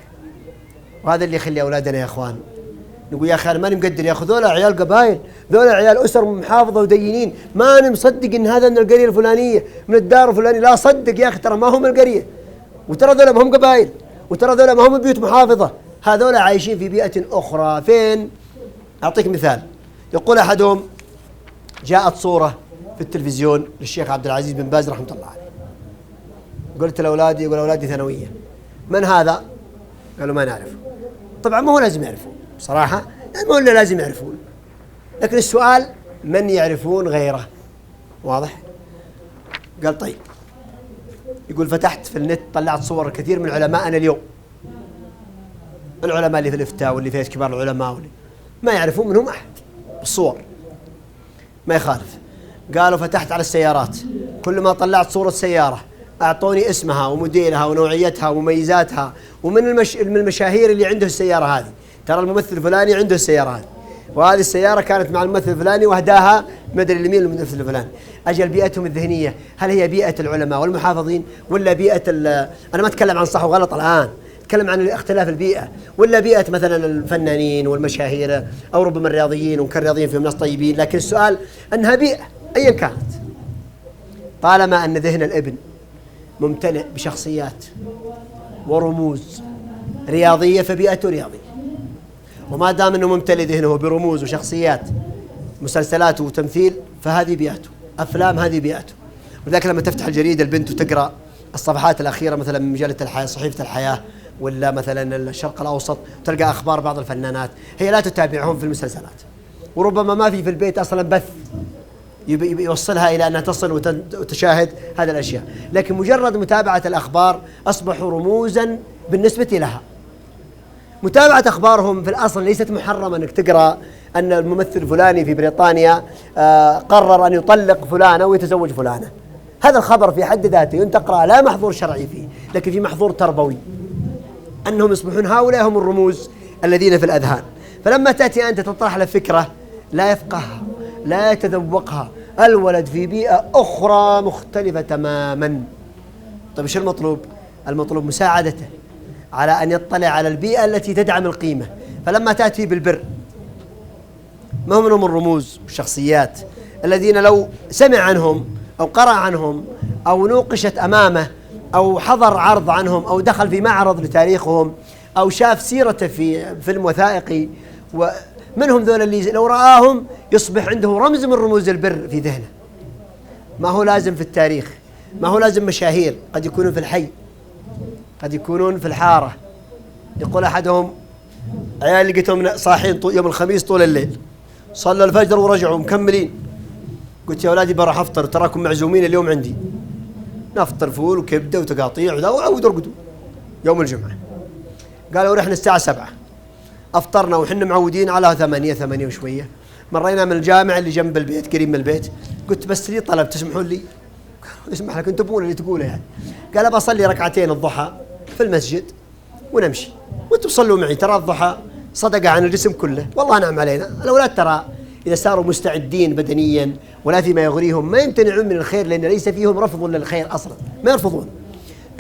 وهذا اللي يخلي أولادنا يا أخوان نقول يا أخي أنا ماني مقدر يا أخي ذولا عيال قبائل، ذولا عيال أسر محافظة ودينين، ما أنا مصدق إن هذا من القرية الفلانية من الدار الفلانية. لا صدق يا أخي، ترى ما هم القرية، وترى ذولا ما هم قبائل، وترى ذولا ما هم بيوت محافظة، هذولا عايشين في بيئة أخرى. فين؟ أعطيك مثال. يقول أحدهم جاءت صورة في التلفزيون للشيخ عبد العزيز بن باز رحمة الله عليه، قلت لأولادي، يقول أولادي ثانوية، من هذا؟ قالوا ما نعرفه. طبعا ما هو لازم يعرفون صراحة، يعني ما هو لازم يعرفون، لكن السؤال من يعرفون غيره؟ واضح؟ قال طيب. يقول فتحت في النت طلعت صور كثير من علماءنا اليوم، العلماء اللي في الإفتاء واللي في كبار العلماء واللي ما يعرفون منهم أحد، الصور ما يخالف. قالوا فتحت على السيارات، كل ما طلعت صورة سيارة أعطوني اسمها وموديلها ونوعيتها ومميزاتها ومن من المشاهير اللي عنده السيارة هذه، ترى الممثل الفلاني عنده السيارة هذه، وهذه السيارة كانت مع الممثل الفلاني وهداها مدري لمين الممثل الفلاني. أجل بيئتهم الذهنية هل هي بيئة العلماء والمحافظين ولا بيئة أنا ما أتكلم عن صح وغلط الآن، أتكلم عن اختلاف البيئة، ولا بيئة مثلا الفنانين والمشاهير أو ربما الرياضيين، وكان الرياضيين فيهم ناس طيبين، لكن السؤال أنها بيئة أيا كانت، طالما أن ذهن الابن ممتلئ بشخصيات ورموز رياضية فبيئته رياضية، وما دام أنه ممتلئ ذهنه برموز وشخصيات مسلسلات وتمثيل فهذه بيئته، أفلام هذه بيئته. ولذلك لما تفتح الجريدة البنت وتقرأ الصفحات الأخيرة مثلا من مجلة الحياة، صحيفة الحياة، ولا مثلا الشرق الأوسط، تلقى أخبار بعض الفنانات هي لا تتابعهم في المسلسلات، وربما ما في البيت أصلا بث يوصلها إلى أنها تصل وتشاهد هذه الأشياء، لكن مجرد متابعة الأخبار أصبحوا رموزا بالنسبة لها. متابعة أخبارهم في الأصل ليست محرمة، أنك تقرأ أن الممثل الفلاني في بريطانيا قرر أن يطلق فلانة ويتزوج فلانة، هذا الخبر في حد ذاته أنت تقرأ لا محظور شرعي فيه، لكن في محظور تربوي، أنهم يصبحون هؤلاء هم الرموز الذين في الأذهان. فلما تأتي أنت تطرح له فكرة لا يفقهها لا يتذوقها، الولد في بيئة أخرى مختلفة تماما. طيب إيش المطلوب؟ المطلوب مساعدته على أن يطلع على البيئة التي تدعم القيمة. فلما تأتي بالبر، ما هم منهم الرموز والشخصيات الذين لو سمع عنهم أو قرأ عنهم أو نوقشت أمامه أو حضر عرض عنهم أو دخل في معرض لتاريخهم أو شاف سيرته في فيلم وثائقي، ومنهم ذول اللي لو رآهم يصبح عنده رمز من رموز البر في ذهنه. ما هو لازم في التاريخ، ما هو لازم مشاهير، قد يكونون في الحي، قد يكونون في الحارة. يقول أحدهم عيال لقيتهم صاحين يوم الخميس طول الليل، صلوا الفجر ورجعوا مكملين، قلت يا أولادي بروح أفطر، تراكم معزومين اليوم عندي، نفطر فول وكبدة وتقاطيع وعودوا ارقدوا يوم الجمعة. قالوا رحنا الساعة 7، أفطرنا وحنا معودين على 8 وشوية، مرينا من الجامع اللي جنب البيت قريب من البيت، قلت بس لي طلب تسمحون لي؟ اسمح لك، انتم تبون اللي تقوله يعني. قال ابى اصلي ركعتين الضحى في المسجد ونمشي، وانتم صلوا معي، ترى الضحى صدقة عن الجسم كله، والله نعم علينا. الأولاد ترى إذا صاروا مستعدين بدنيا ولا فيما يغريهم ما يمتنعون من الخير، لأن ليس فيهم رفض للخير أصلا، ما يرفضون.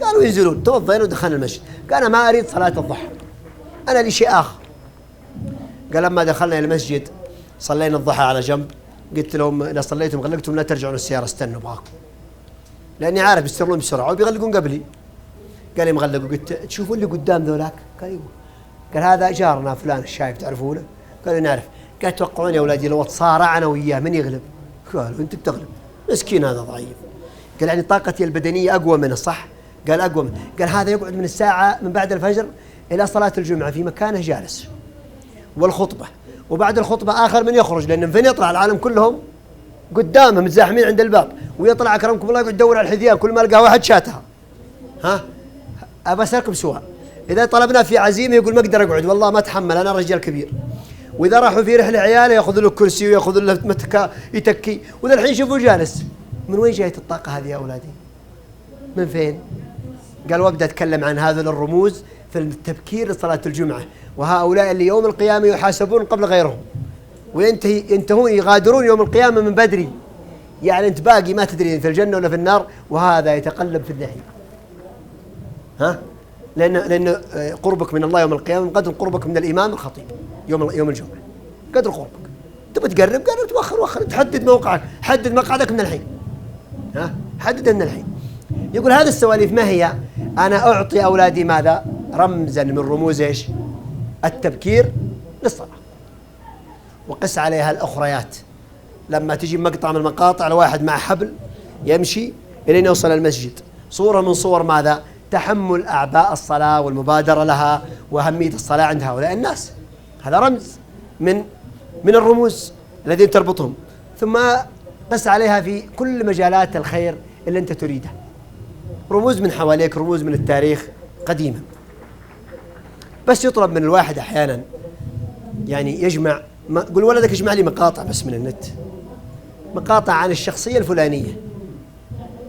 قالوا ينزلون، توضينا ودخلنا المسجد. قال أنا ما أريد صلاة الضحى، أنا لي شيء آخر. قال لما دخلنا إلى المسجد صلينا الضحى على جنب، قلت لهم إذا صليتم غلقتم لا ترجعون السيارة، استنوا ابغاكم، لأني عارف يسترون بسرعة وبيغلقون قبلي. قال لي مغلقوا، قلت تشوفوا اللي قدام ذولاك؟ قال ايوه. قال هذا جارنا فلان الشايب تعرفونه؟ قالوا نعرف. قال توقعون يا أولادي لو تصارعنا وياه من يغلب؟ قالوا أنت بتغلب، مسكين هذا ضعيف. قال يعني طاقتي البدنية أقوى منه صح؟ قال أقوى منه. قال هذا يقعد من الساعة من بعد الفجر إلى صلاة الجمعة في مكانه جالس، والخطبة، وبعد الخطبة آخر من يخرج، لأن فين يطلع العالم كلهم قدامه متزاحمين عند الباب، ويطلع أكرمكم الله يقعد يدور على الحذيان، كل ما لقى واحد شاتها. ها أبى أسألكم سؤال، إذا طلبنا في عزيمة يقول ما أقدر أقعد والله ما أتحمل أنا رجال كبير، وإذا راحوا في رحلة عياله يأخذ له كرسي ويأخذ له متكا يتكي، وذا الحين شوفوا جالس. من وين جاية الطاقة هذه يا أولادي؟ من فين؟ قال وابدأ أتكلم عن هذا الرموز في التبكير لصلاة الجمعة، وهؤلاء اللي يوم القيامة يحاسبون قبل غيرهم، وينتهون يغادرون يوم القيامة من بدري، يعني أنت باقي ما تدري في الجنة ولا في النار، وهذا يتقلب في الذهن. ها؟ لأن قربك من الله يوم القيامة قدر قربك من الإمام الخطيب يوم الجمعة، قدر قربك. تبغى تقرب قرب، توخر، تحدد موقعك، حدد مقعدك من الحين. ها؟ حدد من الحين. يقول هذا السواليف ما هي؟ أنا أعطي أولادي ماذا؟ رمزا من رموز إيش؟ التبكير للصلاة. وقس عليها الأخريات، لما تجي مقطع من المقاطع لواحد مع حبل يمشي إلين يوصل المسجد، صورة من صور ماذا؟ تحمل أعباء الصلاة والمبادرة لها وأهمية الصلاة عند هؤلاء الناس. هذا رمز من الرموز الذين تربطهم. ثم قس عليها في كل مجالات الخير اللي أنت تريده، رموز من حواليك، رموز من التاريخ قديما. بس يطلب من الواحد أحيانا يعني يجمع، قل ولدك اجمع لي مقاطع بس من النت، مقاطع عن الشخصية الفلانية.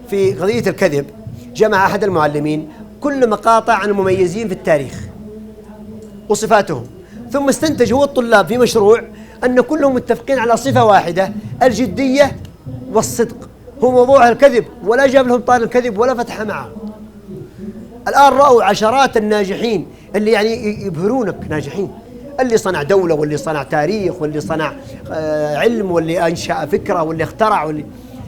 في قضية الكذب جمع أحد المعلمين كل مقاطع عن المميزين في التاريخ وصفاتهم، ثم استنتج هو الطلاب في مشروع أن كلهم متفقين على صفة واحدة: الجدية والصدق. هو موضوع الكذب، ولا جاب لهم طار الكذب ولا فتح معه. الآن رأوا عشرات الناجحين اللي يعني يبهرونك، ناجحين، اللي صنع دولة، واللي صنع تاريخ، واللي صنع علم، واللي أنشأ فكرة، واللي اخترع،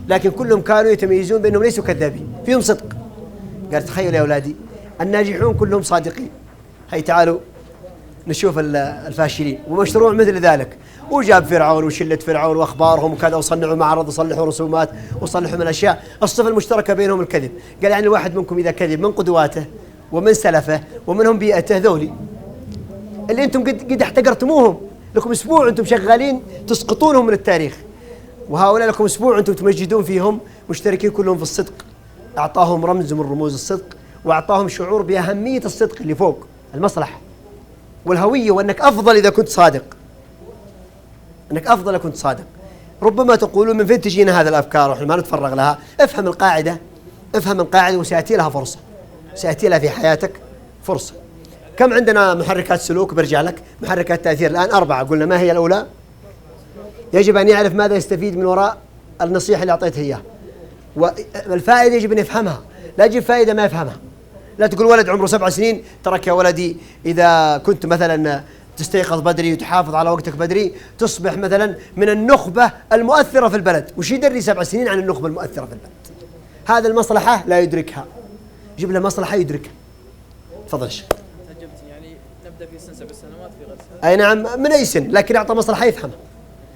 لكن كلهم كانوا يتميزون بأنهم ليسوا كذابين، فيهم صدق. قال تخيلوا يا أولادي الناجحون كلهم صادقين. هي تعالوا نشوف الفاشلين. ومشروع مثل ذلك، وجاب فرعون وشلة فرعون وأخبارهم وكذا، وصنعوا معرض وصلحوا رسومات وصلحوا من الأشياء. الصفة المشتركة بينهم الكذب. قال يعني الواحد منكم إذا كذب من قدواته ومن سلفه ومنهم بيئته ذولي اللي أنتم قد احتقرتموهم، لكم أسبوع أنتم شغالين تسقطونهم من التاريخ، وهؤلاء لكم أسبوع أنتم تمجدون فيهم، مشتركين كلهم في الصدق. أعطاهم رمز من رموز الصدق، وأعطاهم شعور بأهمية الصدق اللي فوق المصلحة والهوية، وأنك أفضل إذا كنت صادق، أنك أفضل إذا كنت صادق. ربما تقولون من فين تجينا هذه الأفكار وإحنا ما نتفرغ لها؟ افهم القاعدة، افهم القاعدة، وسيأتي لها فرصة، سيأتي لها في حياتك فرصة. كم عندنا محركات سلوك؟ برجع لك. محركات تأثير الآن 4، قلنا ما هي الأولى؟ يجب أن يعرف ماذا يستفيد من وراء النصيحة اللي أعطيته إياه، والفائدة يجب أن يفهمها، لا يجب فائدة ما يفهمها. لا تقول ولد عمره 7 سنين ترك يا ولدي إذا كنت مثلا تستيقظ بدري وتحافظ على وقتك بدري تصبح مثلا من النخبة المؤثرة في البلد. وش يدري 7 سنين عن النخبة المؤثرة في البلد؟ هذا المصلحة لا يدركها، جيب له مصلحة يدركها. تفضل شيخ. يعني نبدأ في سن 7 سنوات في غرسها. أي نعم، من أي سن، لكن أعطى مصلحة يفهمها،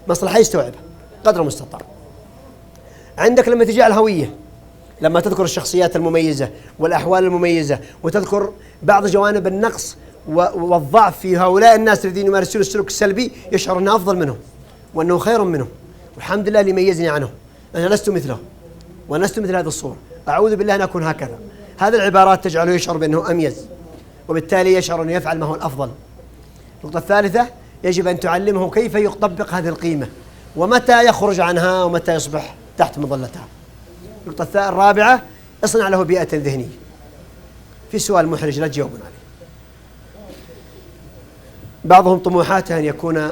مصلحة يستوعبها قدر المستطاع. عندك لما تجي على الهوية، لما تذكر الشخصيات المميزة والأحوال المميزة، وتذكر بعض جوانب النقص والضعف في هؤلاء الناس الذين يمارسون السلوك السلبي، يشعر أنه أفضل منهم وأنه خير منهم، والحمد لله اللي ميزني عنهم، أنا لست مثله ولست مثل هذه الصورة، أعوذ بالله أن أكون هكذا. هذه العبارات تجعله يشعر بأنه أميز، وبالتالي يشعر أنه يفعل ما هو الأفضل. النقطة الثالثة، يجب أن تعلمه كيف يطبق هذه القيمة، ومتى يخرج عنها ومتى يصبح تحت مظلتها. النقطة الرابعة، اصنع له بيئة ذهنية. في سؤال محرج لا تجاوبون عليه. بعضهم طموحاته أن يكون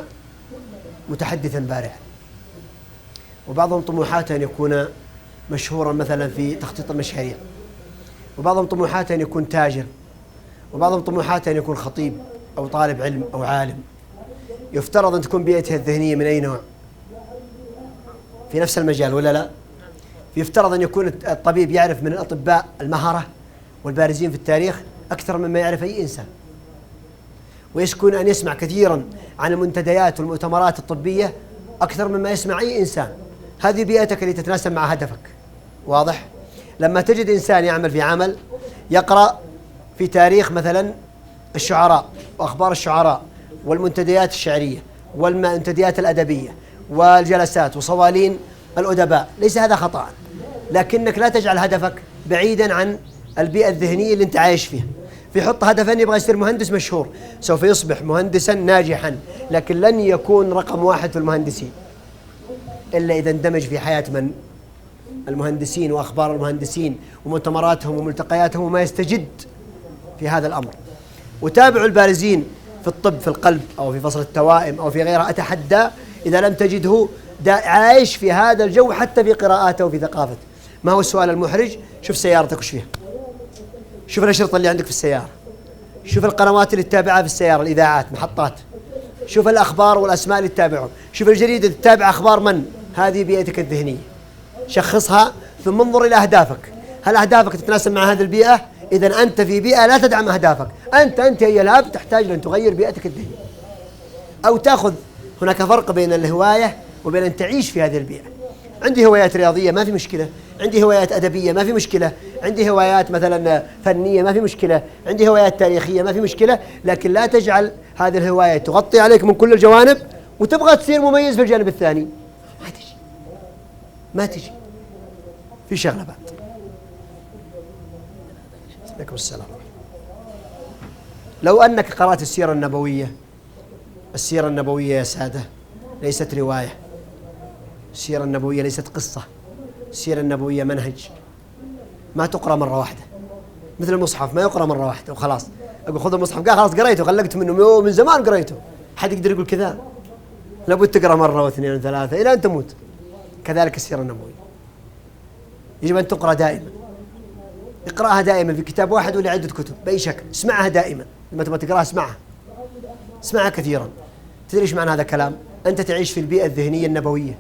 متحدثا بارعا، وبعضهم طموحاته أن يكون مشهورا مثلا في تخطيط المشاريع، وبعضهم طموحاته أن يكون تاجر، وبعضهم طموحاته أن يكون خطيب أو طالب علم أو عالم. يفترض أن تكون بيئته الذهنية من أي نوع؟ في نفس المجال ولا لا؟ يفترض أن يكون الطبيب يعرف من الأطباء المهرة والبارزين في التاريخ أكثر مما يعرف أي إنسان، ويسكن أن يسمع كثيرا عن المنتديات والمؤتمرات الطبية أكثر مما يسمع أي إنسان. هذه بيئتك اللي تتناسب مع هدفك. واضح؟ لما تجد إنسان يعمل في عمل يقرأ في تاريخ مثلا الشعراء وأخبار الشعراء والمنتديات الشعرية والمنتديات الأدبية والجلسات وصوالين الأدباء، ليس هذا خطأ، لكنك لا تجعل هدفك بعيدا عن البيئة الذهنية اللي انت عايش فيها. في حط هدفا يبغى يصير مهندس مشهور، سوف يصبح مهندسا ناجحا، لكن لن يكون رقم 1 في المهندسين إلا إذا اندمج في حياة من المهندسين وأخبار المهندسين ومؤتمراتهم وملتقياتهم، وما يستجد في هذا الأمر. وتابعوا البارزين في الطب، في القلب أو في فصل التوائم أو في غيرها. أتحدى إذا لم تجده عايش في هذا الجو حتى في قراءاته وفي ثقافته. ما هو السؤال المحرج؟ شوف سيارتك وش فيها، شوف الأشرطة اللي عندك في السيارة، شوف القنوات اللي تتابعها في السيارة، الإذاعات، محطات، شوف الأخبار والأسماء اللي تتابعهم، شوف الجريدة اللي تتابع أخبار من. هذه بيئتك الذهنية، شخصها ثم انظر إلى أهدافك. هل أهدافك تتناسب مع هذه البيئة؟ إذا أنت في بيئة لا تدعم أهدافك، أنت هي الأب، تحتاج أن تغير بيئتك الذهنية، أو تأخذ. هناك فرق بين الهواية وبين أن تعيش في هذه البيئة. عندي هوايات رياضية ما في مشكلة، عندي هوايات أدبية ما في مشكلة، عندي هوايات مثلا فنية ما في مشكلة، عندي هوايات تاريخية ما في مشكلة، لكن لا تجعل هذه الهواية تغطي عليك من كل الجوانب وتبغى تصير مميز في الجانب الثاني. ما تجي في شغلة بعد. عليكم السلام. لو أنك قرأت السيرة النبوية، السيرة النبوية يا سادة ليست رواية، السيرة النبوية ليست قصة، السيرة النبوية منهج، ما تقرأ مرة واحدة مثل المصحف، ما يقرأ مرة واحدة وخلاص. أقول خذ المصحف، قال خلاص قريته، غلقت منه من زمان قريته. حد يقدر يقول كذا؟ لابد تقرأ مرة واثنين وثلاثة إلى أن تموت. كذلك السيرة النبوية يجب أن تقرأ دائما، اقرأها دائما في كتاب واحد ولا عدة كتب بأي شكل، اسمعها دائما. لما تبغى تقرأها اسمعها كثيرا. تدري ايش معنى هذا الكلام؟ أنت تعيش في البيئة الذهنية النبوية،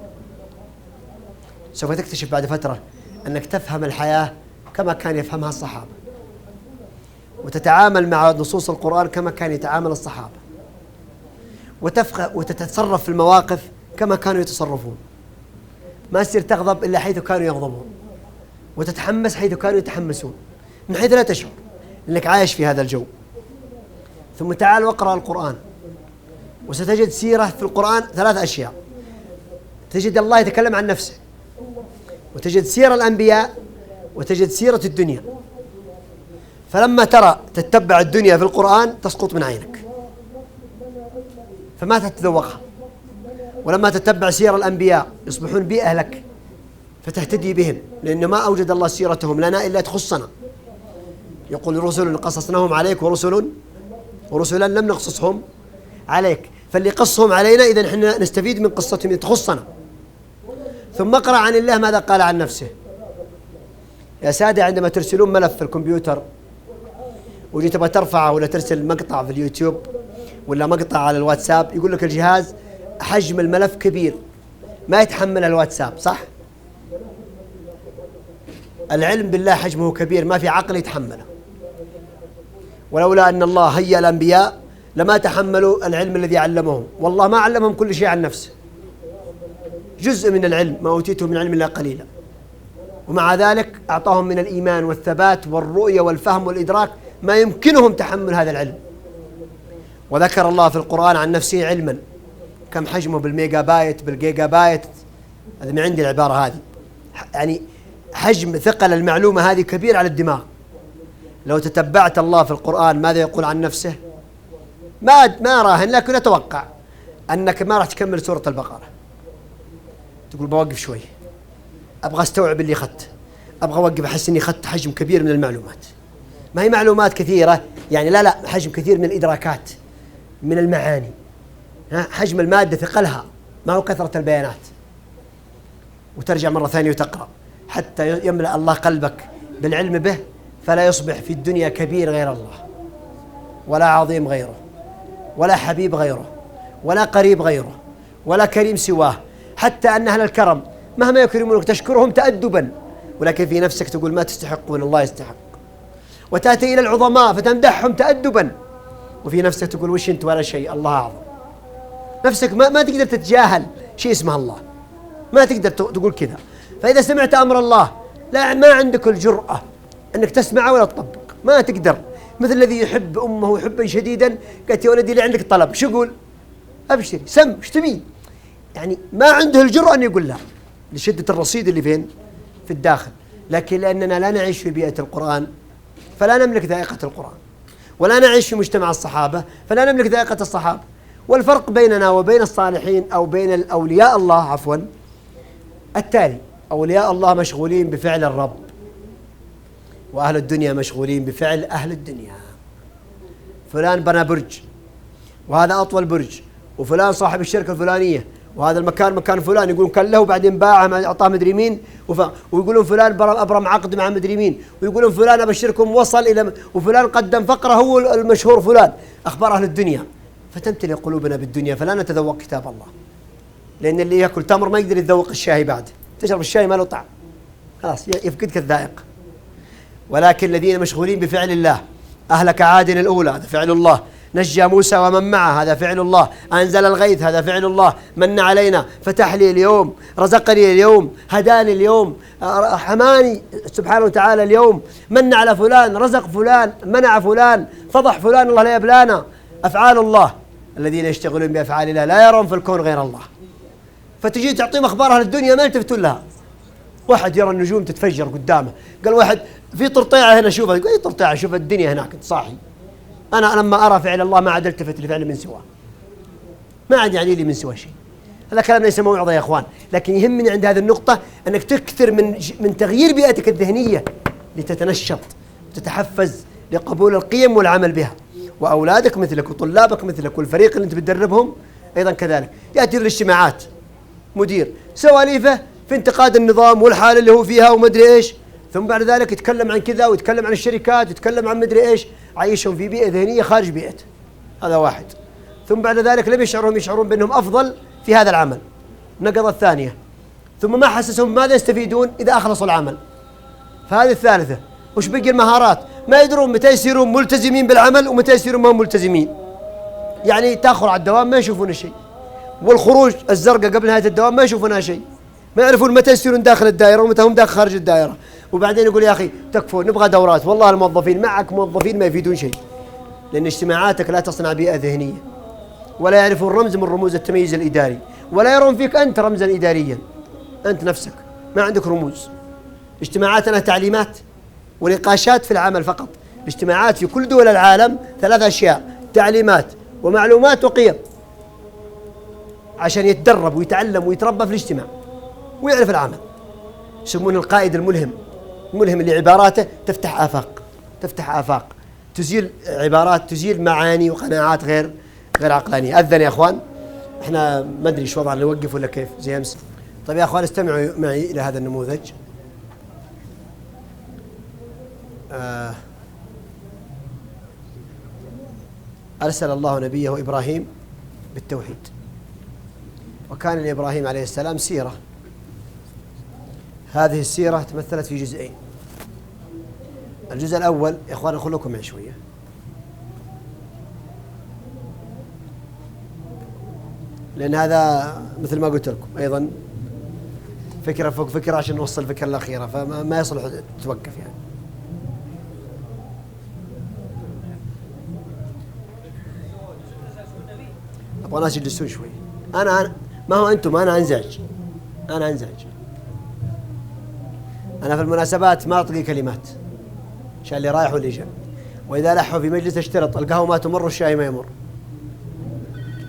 سوف تكتشف بعد فترة أنك تفهم الحياة كما كان يفهمها الصحابة، وتتعامل مع نصوص القرآن كما كان يتعامل الصحابة، وتتصرف في المواقف كما كانوا يتصرفون. ما تصير تغضب إلا حيث كانوا يغضبون، وتتحمس حيث كانوا يتحمسون، من حيث لا تشعر أنك عايش في هذا الجو. ثم تعال واقرأ القرآن، وستجد سيرة في القرآن 3 أشياء. تجد الله يتكلم عن نفسه، وتجد سيرة الأنبياء، وتجد سيرة الدنيا. فلما تتبع الدنيا في القرآن تسقط من عينك فما تتذوقها، ولما تتبع سير الأنبياء يصبحون بيئة لك فتهتدي بهم، لأن ما أوجد الله سيرتهم لنا إلا تخصنا. يقول رسل قصصناهم عليك ورسلا لم نقصصهم عليك، فاللي قصهم علينا إذن احنا نستفيد من قصتهم تخصنا. ثم اقرأ عن الله ماذا قال عن نفسه. يا سادة، عندما ترسلون ملف في الكمبيوتر وجيت تبغى ترفعه ولا ترسل مقطع في اليوتيوب ولا مقطع على الواتساب، يقول لك الجهاز حجم الملف كبير ما يتحمل الواتساب، صح؟ العلم بالله حجمه كبير ما في عقل يتحمله، ولولا أن الله هيأ الأنبياء لما تحملوا العلم الذي علمهم. والله ما علمهم كل شيء عن نفسه، جزء من العلم، ما أوتيته من علم الله قليلا، ومع ذلك أعطاهم من الإيمان والثبات والرؤية والفهم والإدراك ما يمكنهم تحمل هذا العلم. وذكر الله في القرآن عن نفسه علما، كم حجمه بالميجا بايت بالجيجا بايت، هذا من عندي العبارة هذه، يعني حجم ثقل المعلومة هذه كبير على الدماغ. لو تتبعت الله في القرآن ماذا يقول عن نفسه ما راهن، لكن أتوقع أنك ما راح تكمل سورة البقرة، تقول بوقف شوي، أبغى أستوعب اللي أخذته، أبغى أوقف، أحس أني أخذت حجم كبير من المعلومات. ما هي معلومات كثيرة يعني، لا حجم كثير من الإدراكات، من المعاني. حجم المادة ثقلها، ما هو كثرة البيانات. وترجع مرة ثانية وتقرأ حتى يملأ الله قلبك بالعلم به، فلا يصبح في الدنيا كبير غير الله، ولا عظيم غيره، ولا حبيب غيره، ولا قريب غيره، ولا كريم سواه. حتى أن أهل الكرم مهما يكرمونك تشكرهم تأدبا، ولكن في نفسك تقول ما تستحقون، الله يستحق. وتأتي إلى العظماء فتمدحهم تأدبا، وفي نفسك تقول وش أنت ولا شيء، الله أعظم. نفسك ما تقدر تتجاهل شيء اسمه الله، ما تقدر تقول كذا. فإذا سمعت أمر الله ما عندك الجرأة أنك تسمعه ولا تطبق، ما تقدر. مثل الذي يحب أمه حبا شديدا، قالت يا ولدي لي عندك طلب، شو يقول؟ أبشري، سم، ايش تبي؟ يعني ما عنده الجرأة أن يقول لا، لشدة الرصيد اللي فين؟ في الداخل. لكن لأننا لا نعيش في بيئة القرآن فلا نملك ذائقة القرآن، ولا نعيش في مجتمع الصحابة فلا نملك ذائقة الصحابة. والفرق بيننا وبين الصالحين أو بين الأولياء الله عفوا التالي: أولياء الله مشغولين بفعل الرب، وأهل الدنيا مشغولين بفعل أهل الدنيا. فلان بنى برج وهذا أطول برج، وفلان صاحب الشركة الفلانية، وهذا المكان مكان فلان، يقولون كان له بعدين باعه أعطاه مدري مين، ويقولون فلان أبرم عقد مع مدري مين، ويقولون فلان أبشركم وصل إلى، وفلان قدم فقرة هو المشهور فلان. أخبار أهل الدنيا، فتمتلئ قلوبنا بالدنيا فلا نتذوق كتاب الله. لأن اللي يأكل تمر ما يقدر يتذوق الشاي بعد، تشرب الشاي ما له طعم، خلاص يفقدك الذائقة. ولكن الذين مشغولين بفعل الله، أهلك عاد الأولى هذا فعل الله، نجى موسى ومن معه هذا فعل الله، أنزل الغيث هذا فعل الله، من علينا، فتح لي اليوم، رزقني اليوم، هداني اليوم، حماني سبحانه وتعالى اليوم، من على فلان، رزق فلان، منع فلان، فضح فلان، الله لا يبلانا. أفعال الله، الذين يشتغلون بأفعال الله لا يرون في الكون غير الله. فتجي تعطيهم أخبار أهل الدنيا ما يلتفتون لها. واحد يرى النجوم تتفجر قدامه، قال واحد في طرطيعة هنا شوفها، يقول أي طرطيعة؟ شوف الدنيا هناك صاحي. أنا لما أرى فعل الله ما عاد التفت لفعل من سواه، ما عاد يعني لي من سوى شيء. هذا كلام ليس موعظة يا أخوان، لكن يهمني عند هذه النقطة أنك تكثر من تغيير بيئتك الذهنية لتتنشط وتتحفز لقبول القيم والعمل بها. وأولادك مثلك وطلابك مثلك والفريق اللي أنت بتدربهم أيضا كذلك. يأتي للاجتماعات مدير سواليفه في انتقاد النظام والحالة اللي هو فيها ومدري إيش، ثم بعد ذلك يتكلم عن كذا ويتكلم عن الشركات ويتكلم عن مدري إيش، عايشهم في بيئة ذهنية خارج بيئته. هذا واحد. ثم بعد ذلك لم يشعرون بأنهم أفضل في هذا العمل. النقطة الثانية، ثم ما حسسهم ماذا يستفيدون إذا أخلصوا العمل. فهذه الثالثة. وش بقي المهارات؟ ما يدرون متى يصيرون ملتزمين بالعمل ومتى يصيرون ما ملتزمين. يعني تأخر على الدوام ما يشوفون شيء، والخروج الزرقاء قبل نهاية الدوام ما يشوفونها شيء. ما يعرفون متى يصيرون داخل الدائرة ومتى هم داخل خارج الدائرة. وبعدين يقول يا أخي تكفون نبغى دورات، والله الموظفين معك موظفين ما يفيدون شيء، لأن اجتماعاتك لا تصنع بيئة ذهنية، ولا يعرفون رمز من رموز التمييز الإداري، ولا يرون فيك أنت رمزا إداريا. أنت نفسك ما عندك رموز. اجتماعاتنا تعليمات ونقاشات في العمل فقط. الاجتماعات في كل دول العالم 3 أشياء: تعليمات ومعلومات وقيم، عشان يتدرب ويتعلم ويتربى في الاجتماع ويعرف العمل. يسمونه القائد الملهم. الملهم اللي عباراته تفتح آفاق، تزيل عبارات، تزيل معاني وقناعات غير عقلانية. أذن يا أخوان، احنا ما أدري شو وضعنا، نوقف ولا كيف زي أمس؟ طيب يا أخوان استمعوا معي إلى هذا النموذج. أرسل الله نبيه إبراهيم بالتوحيد، وكان لإبراهيم عليه السلام سيرة. هذه السيرة تمثلت في جزئين. الجزء الأول يا إخوان خلوكم معي شوية، لأن هذا مثل ما قلت لكم أيضا فكرة فوق فكرة عشان نوصل الفكرة الأخيرة، فما يصلح توقف يعني. أبغى ناس يجلسون شوي. أنا ما هو أنتم، أنا أنزعج. أنا في المناسبات ما أطلق كلمات عشان اللي رايح واللي جاء، وإذا لحوا في مجلس اشترط القهوة ما تمر والشاي ما يمر،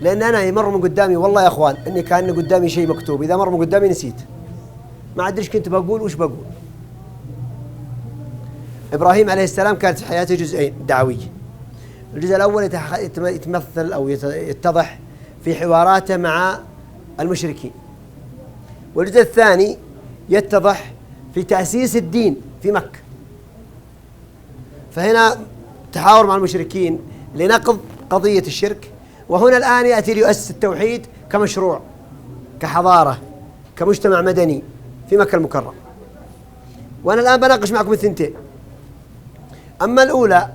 لأن أنا يمر من قدامي والله يا أخوان إني كان قدامي شيء مكتوب، إذا مر من قدامي نسيت، ما أدري إيش كنت بقول وش بقول. إبراهيم عليه السلام كانت في حياته جزئين دعوية. الجزء الأول يتمثل أو يتضح في حواراته مع المشركين، والجزء الثاني يتضح في تأسيس الدين في مكة. فهنا تحاور مع المشركين لنقض قضية الشرك، وهنا الآن يأتي ليؤسس التوحيد كمشروع، كحضارة، كمجتمع مدني في مكة المكرمة. وأنا الآن بناقش معكم الثنتين. أما الأولى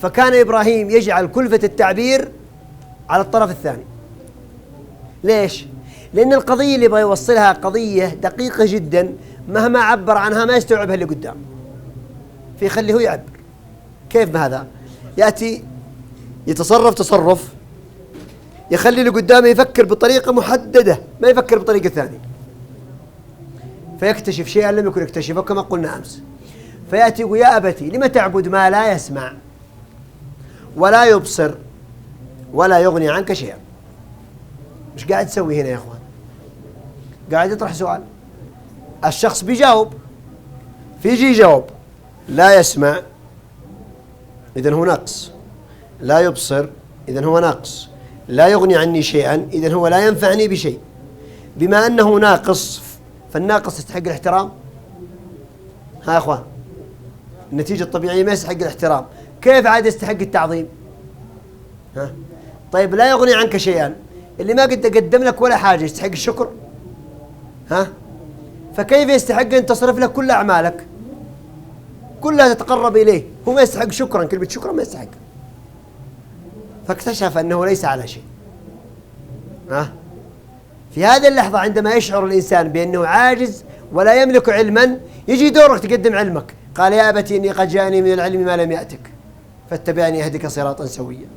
فكان إبراهيم يجعل كلفة التعبير على الطرف الثاني. ليش؟ لأن القضية اللي يبغى يوصلها قضية دقيقة جدا، مهما عبر عنها ما يستوعبها اللي قدام، فيخليه هو يعبر. كيف بهذا؟ يأتي يتصرف تصرف يخلي اللي قدامه يفكر بطريقة محددة، ما يفكر بطريقة ثانية، فيكتشف شيئا لم يكن يكتشفه كما قلنا أمس. فيأتي يقول يا أبتي لم تعبد ما لا يسمع ولا يبصر ولا يغني عنك شيئا. مش قاعد تسوي هنا يا أخوان؟ قاعد يطرح سؤال، الشخص بيجاوب، فيجي يجاوب لا يسمع إذن هو ناقص، لا يبصر إذن هو ناقص، لا يغني عني شيئا إذن هو لا ينفعني بشيء. بما أنه ناقص فالناقص يستحق الاحترام. ها يا أخوان، النتيجة الطبيعية ما يستحق الاحترام، كيف عاد يستحق التعظيم؟ ها؟ طيب لا يغني عنك شيئا، اللي ما قد قدم لك ولا حاجة يستحق الشكر؟ ها؟ فكيف يستحق أن تصرف له كل أعمالك كلها تتقرب إليه؟ هو ما يستحق شكرا، كلمة شكرا ما يستحق. فاكتشف أنه ليس على شيء. ها؟ في هذه اللحظة عندما يشعر الإنسان بأنه عاجز ولا يملك علما، يجي دورك تقدم علمك. قال يا أبتي إني قد جاءني من العلم ما لم يأتك فاتبعني أهدك صراطا سويا.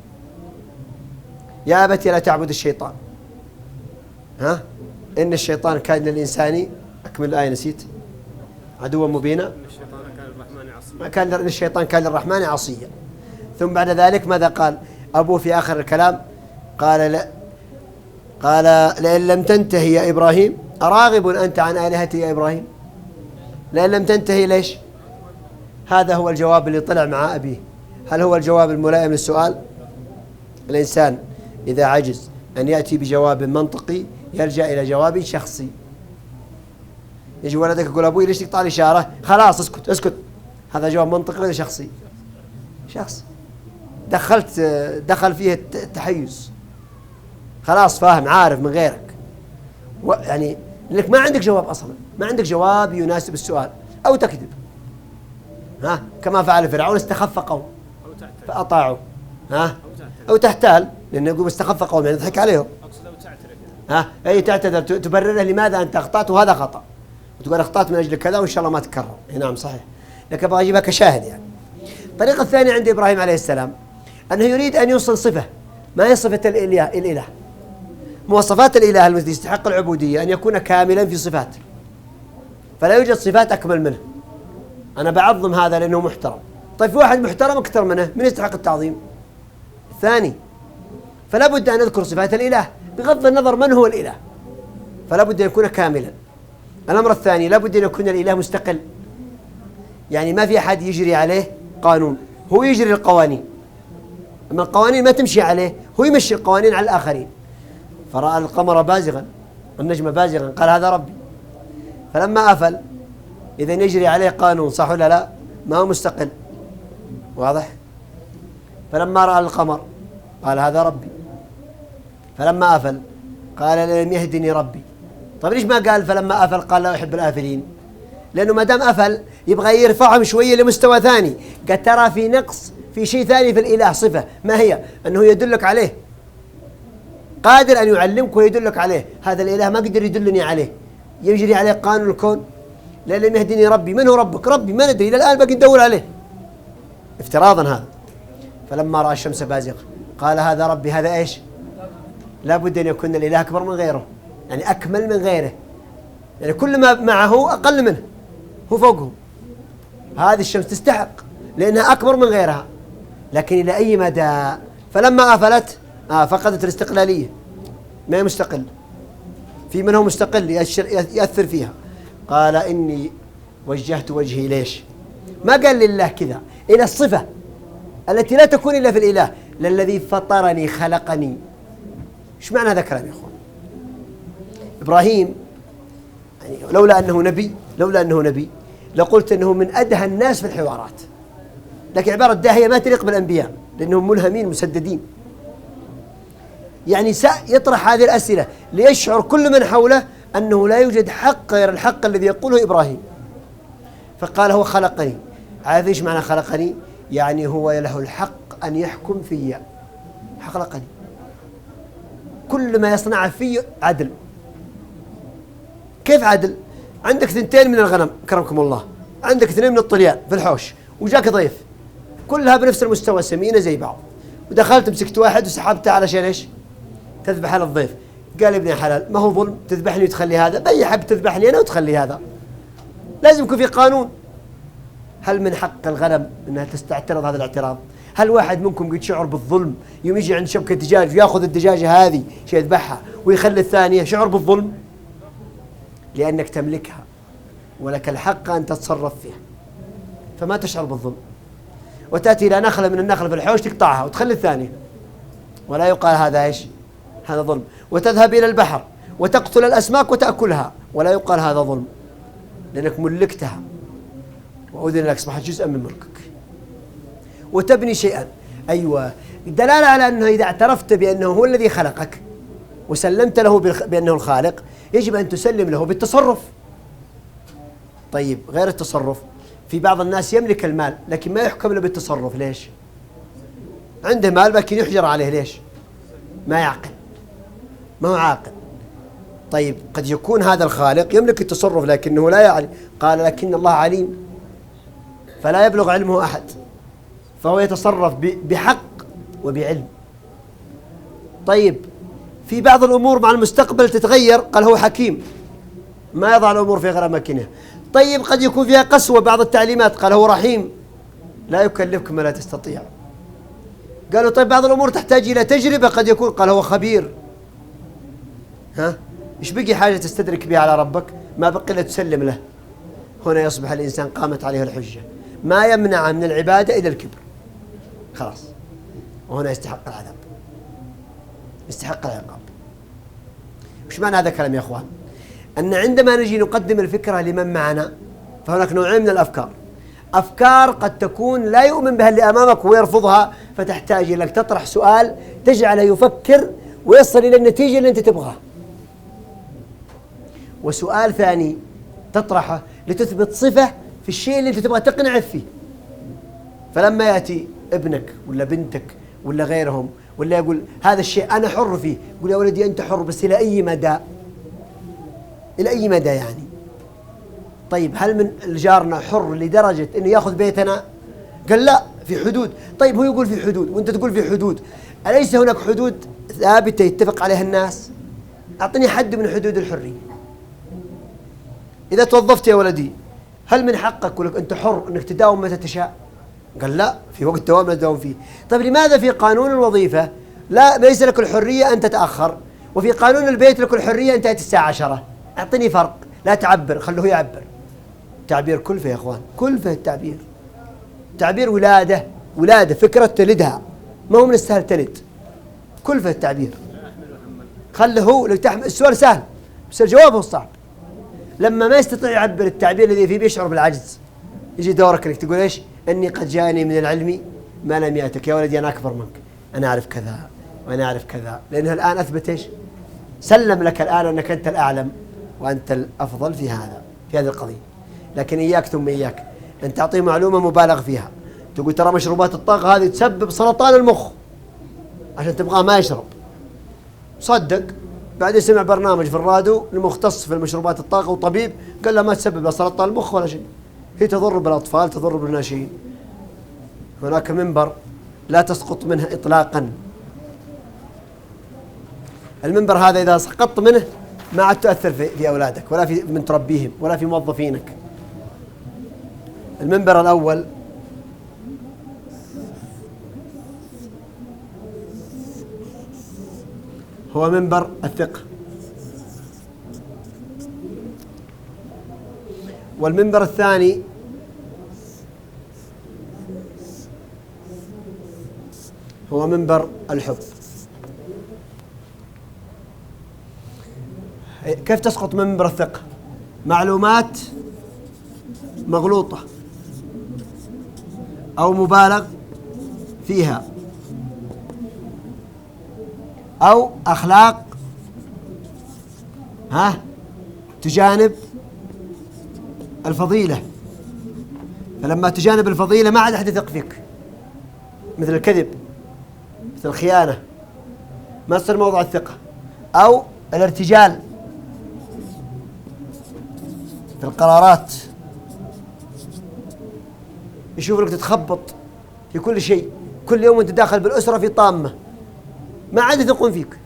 يا أبتي لا تعبد الشيطان، ها؟ إن الشيطان كان للإنسان، أكمل الآية نسيت، عدوا مبينا، إن الشيطان كان للرحمن عصيا. ثم بعد ذلك ماذا قال أبوه في آخر الكلام؟ قال لا قال لئن لم تنتهي يا إبراهيم أراغب أنت عن آلهتي يا إبراهيم؟ لئن لم تنتهي ليش؟ هذا هو الجواب اللي طلع مع أبيه. هل هو الجواب الملائم للسؤال؟ الإنسان إذا عجز أن يأتي بجواب منطقي يلجأ إلى جواب شخصي. يجي ولدك يقول أبوي ليش تقطع لي إشارة؟ خلاص اسكت اسكت. هذا جواب منطقي ولا شخصي؟ شخصي. دخل فيه التحيز. خلاص فاهم عارف من غيرك. يعني لأنك ما عندك جواب أصلا، ما عندك جواب يناسب السؤال، أو تكذب. كما فعل فرعون، استخف قوم فأطاعوا. أو تحتال، لأنه يقول استخف قوم يعني يضحك عليهم. أي تعتذر تبرره لماذا أنت أخطأت وهذا خطأ، وتقول أخطأت من أجل كذا وإن شاء الله ما تكرر. نعم صحيح، لكن أبغى أجيبها كشاهد. يعني الطريقة الثانية عند إبراهيم عليه السلام أنه يريد أن يوصل صفة، ما هي صفة الإله. مواصفات الإله الذي يستحق العبودية أن يكون كاملا في صفات، فلا يوجد صفات أكمل منه. أنا بعظم هذا لأنه محترم. طيب في واحد محترم أكثر منه، من يستحق التعظيم؟ الثاني. فلا بد أن نذكر صفات الإله بغض النظر من هو الإله، فلا بد أن يكون كاملا. الأمر الثاني لا بد أن يكون الإله مستقل، يعني ما في أحد يجري عليه قانون، هو يجري القوانين. أما القوانين ما تمشي عليه، هو يمشي القوانين على الآخرين. فرأى القمر بازغا، النجم بازغا، قال هذا ربي. فلما أفل إذا يجري عليه قانون، صح ولا لا؟ ما هو مستقل. واضح؟ فلما رأى القمر قال هذا ربي. فلما أفل قال لم يهدني ربي. طيب ليش ما قال فلما أفل قال لا أحب الآفلين؟ لأنه ما دام أفل يبغى يرفعهم شوية لمستوى ثاني. قد ترى في نقص في شيء ثاني في الإله، صفة ما هي؟ أنه يدلك عليه، قادر أن يعلمك ويدلك عليه. هذا الإله ما قدر يدلني عليه، يجري عليه قانون الكون. لا لم يهدني ربي. من هو ربك؟ ربي ما ندري إلى الآن، باقي ندور عليه افتراضا هذا. فلما رأى الشمس بازغة قال هذا ربي. هذا إيش؟ لا بد أن يكون الإله أكبر من غيره، يعني أكمل من غيره، يعني كل ما معه أقل منه، هو فوقه. هذه الشمس تستحق لأنها أكبر من غيرها، لكن إلى أي مدى؟ فلما أفلت فقدت الاستقلالية، ما هي مستقل. في من هو مستقل يأثر فيها. قال إني وجهت وجهي. ليش؟ ما قال لله كذا، إلى الصفة التي لا تكون إلا في الإله، للذي فطرني خلقني. إيش معنى هذا الكلام يا أخوان؟ إبراهيم يعني لولا أنه نبي لقلت أنه من أدهى الناس في الحوارات، لكن عبارة داهية ما تليق بالأنبياء لأنهم ملهمين مسددين. يعني يطرح هذه الأسئلة ليشعر كل من حوله أنه لا يوجد حق غير الحق الذي يقوله إبراهيم. فقال هو خلقني. عارف إيش معنى خلقني؟ يعني هو له الحق أن يحكم في. خلقني، كل ما يصنع فيه عدل. كيف عدل؟ عندك 2 من الغنم كرمكم الله، عندك 2 من الطليان في الحوش، وجاك ضيف كلها بنفس المستوى سمينة زي بعض، ودخلت مسكت واحد وسحبته علشان ايش؟ تذبح على الضيف. قال ابن حلال ما هو ظلم تذبحني وتخلي هذا؟ بأي حق تذبحني أنا وتخلي هذا؟ لازم يكون في قانون. هل من حق الغنم أنها تستعترض هذا الاعتراض؟ هل واحد منكم قد شعر بالظلم يوم يجي عند شبكة دجاج ويأخذ الدجاجة هذه شيء يذبحها ويخلي الثانية؟ شعر بالظلم لأنك تملكها ولك الحق أن تتصرف فيها، فما تشعر بالظلم. وتأتي إلى نخلة من النخل في الحوش تقطعها وتخلي الثانية، ولا يقال هذا إيش؟ هذا ظلم. وتذهب إلى البحر وتقتل الأسماك وتأكلها، ولا يقال هذا ظلم لأنك ملكتها وأذن لك أصبحت جزءا من ملكك. وتبني شيئا، أيوة، دلالة على أنه إذا اعترفت بأنه هو الذي خلقك وسلمت له بأنه الخالق، يجب أن تسلم له بالتصرف. طيب غير التصرف، في بعض الناس يملك المال لكن ما يحكم له بالتصرف. ليش؟ عنده مال لكن يحجر عليه. ليش؟ ما يعقل، ما هو عاقل. طيب قد يكون هذا الخالق يملك التصرف لكنه لا يعلم. قال لكن الله عليم فلا يبلغ علمه أحد، فهو يتصرف بحق وبعلم. طيب في بعض الأمور مع المستقبل تتغير، قال هو حكيم ما يضع الأمور في غير أماكنها. طيب قد يكون فيها قسوة بعض التعليمات، قال هو رحيم لا يكلفكم ما لا تستطيع. قالوا طيب بعض الأمور تحتاج إلى تجربة، قد يكون، قال هو خبير ها؟ إيش بقي حاجة تستدرك بها على ربك؟ ما بقي إلا تسلم له. هنا يصبح الإنسان قامت عليه الحجة، ما يمنع من العبادة إلا الكبر، خلاص، وهنا يستحق العذاب، يستحق العقاب. وش معنى هذا الكلام يا أخوان؟ أن عندما نجي نقدم الفكرة لمن معنا، فهناك نوعين من الأفكار. أفكار قد تكون لا يؤمن بها اللي أمامك ويرفضها، فتحتاج إلى أنك تطرح سؤال تجعله يفكر ويصل إلى النتيجة اللي أنت تبغاها. وسؤال ثاني تطرحه لتثبت صفة في الشيء اللي أنت تبغى تقنعه فيه. فلما يأتي ابنك ولا بنتك ولا غيرهم ولا يقول هذا الشيء أنا حر فيه، يقول يا ولدي أنت حر، بس إلى أي مدى؟ إلى أي مدى يعني؟ طيب هل من جارنا حر لدرجة أنه يأخذ بيتنا؟ قال لا، في حدود. طيب هو يقول في حدود وأنت تقول في حدود، أليس هناك حدود ثابتة يتفق عليها الناس؟ أعطني حد من حدود الحرية. إذا توظفت يا ولدي، هل من حقك ولك أنت حر أنك تداوم متى تشاء؟ قال لا، في وقت دوام لا تداوم فيه. طيب لماذا في قانون الوظيفة ليس لك الحرية أن تتأخر، وفي قانون البيت لك الحرية أن تأتي الساعة 10؟ أعطني فرق، لا تعبر، خلوه يعبر. تعبير كلفة يا أخوان، كلفة التعبير. تعبير ولادة فكرة تلدها، ما هو من السهل تلد. كلفة التعبير، خله هو السؤال سهل بس الجواب هو الصعب. لما ما يستطيع يعبر التعبير الذي فيه بيشعر بالعجز، يجي دورك انك تقول ايش؟ اني قد جاءني من العلم ما لم يأتك. يا ولدي انا اكبر منك، انا اعرف كذا وانا اعرف كذا، لانه الان اثبت ايش؟ سلم لك الان انك انت الاعلم وانت الافضل في هذه القضيه. لكن اياك ثم اياك ان تعطيه معلومه مبالغ فيها، تقول ترى مشروبات الطاقه هذه تسبب سرطان المخ عشان تبغاه ما يشرب. صدق، بعدين سمع برنامج في الراديو المختص في المشروبات الطاقه وطبيب قال له ما تسبب لا سرطان المخ ولا شيء، هي تضر بالاطفال تضر بالناشئين. هناك منبر لا تسقط منه اطلاقا. المنبر هذا اذا سقطت منه ما عاد تؤثر في اولادك ولا في من تربيهم ولا في موظفينك. المنبر الاول هو منبر الثقة، والمنبر الثاني هو منبر الحب. كيف تسقط من منبر الثقة؟ معلومات مغلوطة أو مبالغ فيها، أو أخلاق تجانب الفضيلة، فلما تجانب الفضيلة ما عاد أحد يثق فيك، مثل الكذب، مثل الخيانة، ما تصير موضوع الثقة. أو الارتجال في القرارات، يشوفك تتخبط في كل شيء، كل يوم أنت داخل بالأسرة في طامة، ما عاد يثقون فيك،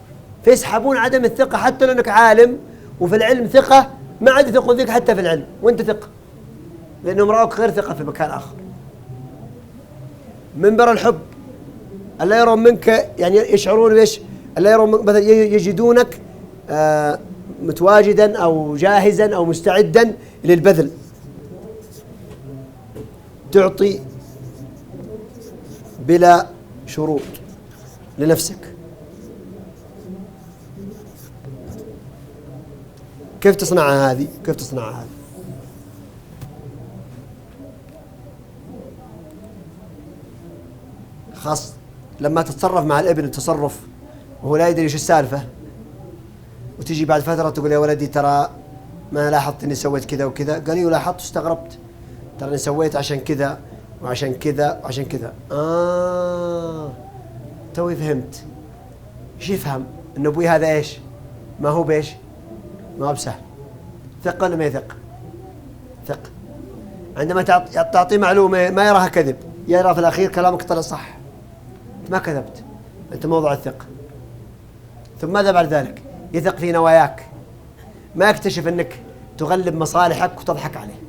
فيسحبون عدم الثقة حتى لأنك عالم وفي العلم ثقة، ما عاد يثقون فيك حتى في العلم وأنت ثقة، لأنهم رأوك غير ثقة في مكان آخر. منبر الحب، ألا يرون منك، يعني يشعرون بإيش؟ ألا يرون منك مثلا يجدونك متواجدا أو جاهزا أو مستعدا للبذل، تعطي بلا شروط لنفسك. كيف تصنعها هذه؟ كيف تصنعها هذه؟ خاص لما تتصرف مع الابن التصرف وهو لا يدري ايش السالفة، وتجي بعد فترة تقول يا ولدي ترى ما لاحظت اني سويت كذا وكذا، قال لي لاحظت واستغربت، ترى اني سويت عشان كذا وعشان كذا وعشان كذا. توي فهمت. ايش يفهم؟ ان ابوي هذا ايش؟ ما هو بايش؟ ما هو بسهل. ثق ولا ما يثق؟ ثق. عندما تعطيه معلومة ما يراها كذب، يرى في الأخير كلامك طلع صح، أنت ما كذبت، أنت موضوع الثقة. ثم ماذا بعد ذلك؟ يثق في نواياك، ما يكتشف أنك تغلب مصالحك وتضحك عليه،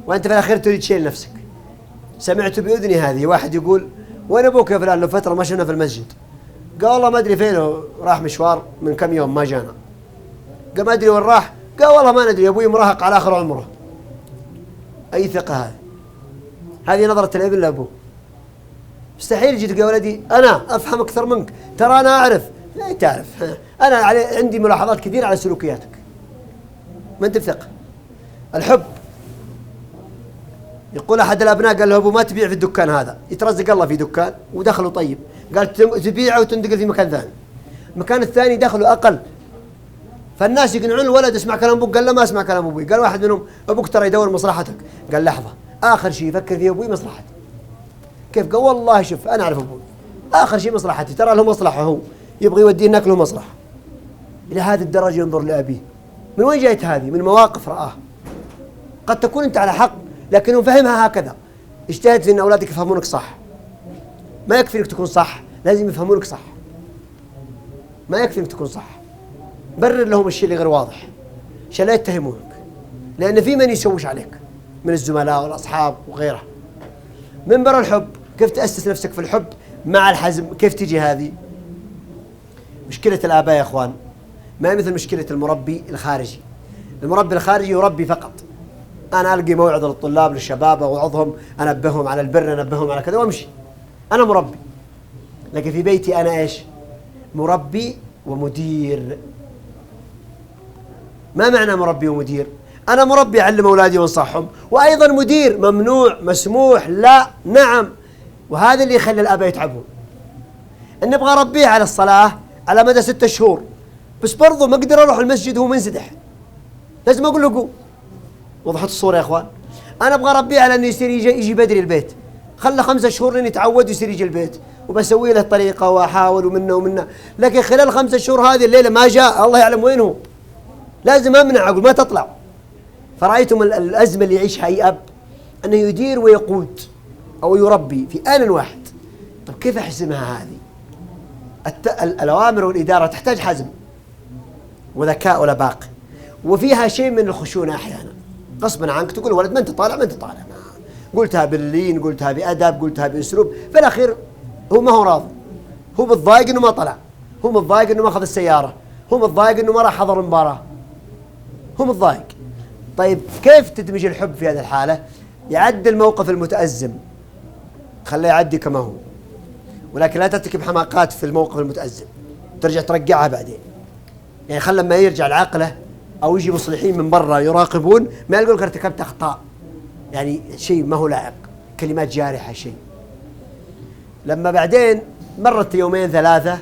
وأنت في الأخير تريد شيء لنفسك. سمعت بأذني هذه واحد يقول وين أبوك يا فلان؟ له فترة ما شفنا في المسجد. قال والله ما أدري فين، راح مشوار من كم يوم ما جانا. قال ما أدري وين راح، قال والله ما ندري، أبوي مراهق على آخر عمره. أي ثقة هذه؟ هذه نظرة الابن لأبوه. مستحيل يجي تقول ولدي أنا أفهم أكثر منك، ترى أنا أعرف. لا تعرف، أنا عندي ملاحظات كثيرة على سلوكياتك، ما أنت بثقة. الحب، يقول أحد الأبناء قال له أبو ما تبيع في الدكان هذا، يترزق الله في دكان ودخله طيب، قال تبيعه وتنتقل في مكان ثاني. المكان الثاني دخله أقل، فالناس يقنعون الولد اسمع كلام أبوك، قال لا ما أسمع كلام أبوي. قال واحد منهم أبوك ترى يدور مصلحتك، قال لحظة آخر شيء يفكر فيه أبوي مصلحتي. كيف؟ قال والله شوف أنا أعرف أبوي آخر شيء مصلحتي، ترى له مصلحة، هو يبغى يوديه هناك له مصلحة. إلى هذه الدرجة ينظر لأبيه. من وين جاءت هذه؟ من مواقف رآها. قد تكون أنت على حق لكنه فهمها هكذا. اجتهد في أن أولادك يفهمونك صح. ما يكفي أنك تكون صح، لازم يفهمونك صح. ما يكفي أنك تكون صح. برر لهم الشيء اللي غير واضح عشان لا يتهمونك، لأن في من يسوش عليك من الزملاء والأصحاب وغيره. منبر الحب، كيف تأسس نفسك في الحب مع الحزم؟ كيف تجي هذه؟ مشكلة الآباء يا أخوان ما مثل مشكلة المربي الخارجي. المربي الخارجي يربي فقط. أنا ألقي موعظة للطلاب للشباب أوعظهم، أنبههم على البر، أنبههم على كذا وأمشي. أنا مربي. لكن في بيتي أنا إيش؟ مربي ومدير. ما معنى مربي ومدير؟ أنا مربي أعلم أولادي وأنصحهم، وأيضا مدير، ممنوع، مسموح، لا، نعم. وهذا اللي يخلي الآباء يتعبون. أن نبغى أربيه على الصلاة على مدى 6 شهور، بس برضو ما أقدر أروح المسجد وهو منسدح، لازم أقول له قوم. وضحت الصورة يا أخوان؟ أنا أبغى أربيه على أنه يصير يجي بدري البيت، خله 5 شهور لين يتعود ويصير يجي البيت، وبسوي له طريقة وأحاول ومنه. لكن خلال 5 شهور هذه الليلة ما جاء، الله يعلم وين هو، لازم أمنع، أقول ما تطلع. فرأيتم الأزمة اللي يعيشها أي أب، أنه يدير ويقود أو يربي في آن واحد. طب كيف أحزمها هذه؟ الأوامر والإدارة تحتاج حزم وذكاء ولا باقي، وفيها شيء من الخشونة أحيانا غصبا عنك. تقول ولد ما أنت طالع، ما أنت طالع، قلتها باللين، قلتها بأدب، قلتها بأسلوب، في الأخير هو ما هو راضي، هو متضايق إنه ما طلع، هو متضايق إنه ما أخذ السيارة، هو متضايق إنه ما راح حضر المباراة، هو متضايق. طيب كيف تدمج الحب في هذه الحالة؟ يعدي الموقف المتأزم، خليه يعدي كما هو، ولكن لا ترتكب حماقات في الموقف المتأزم ترجع ترجعها بعدين. يعني خل لما يرجع العقله أو يجي مصلحين من برا يراقبون ما يقول لك ارتكبت أخطاء، يعني شيء ما هو لائق، كلمات جارحة، شيء. لما بعدين مرت 2 3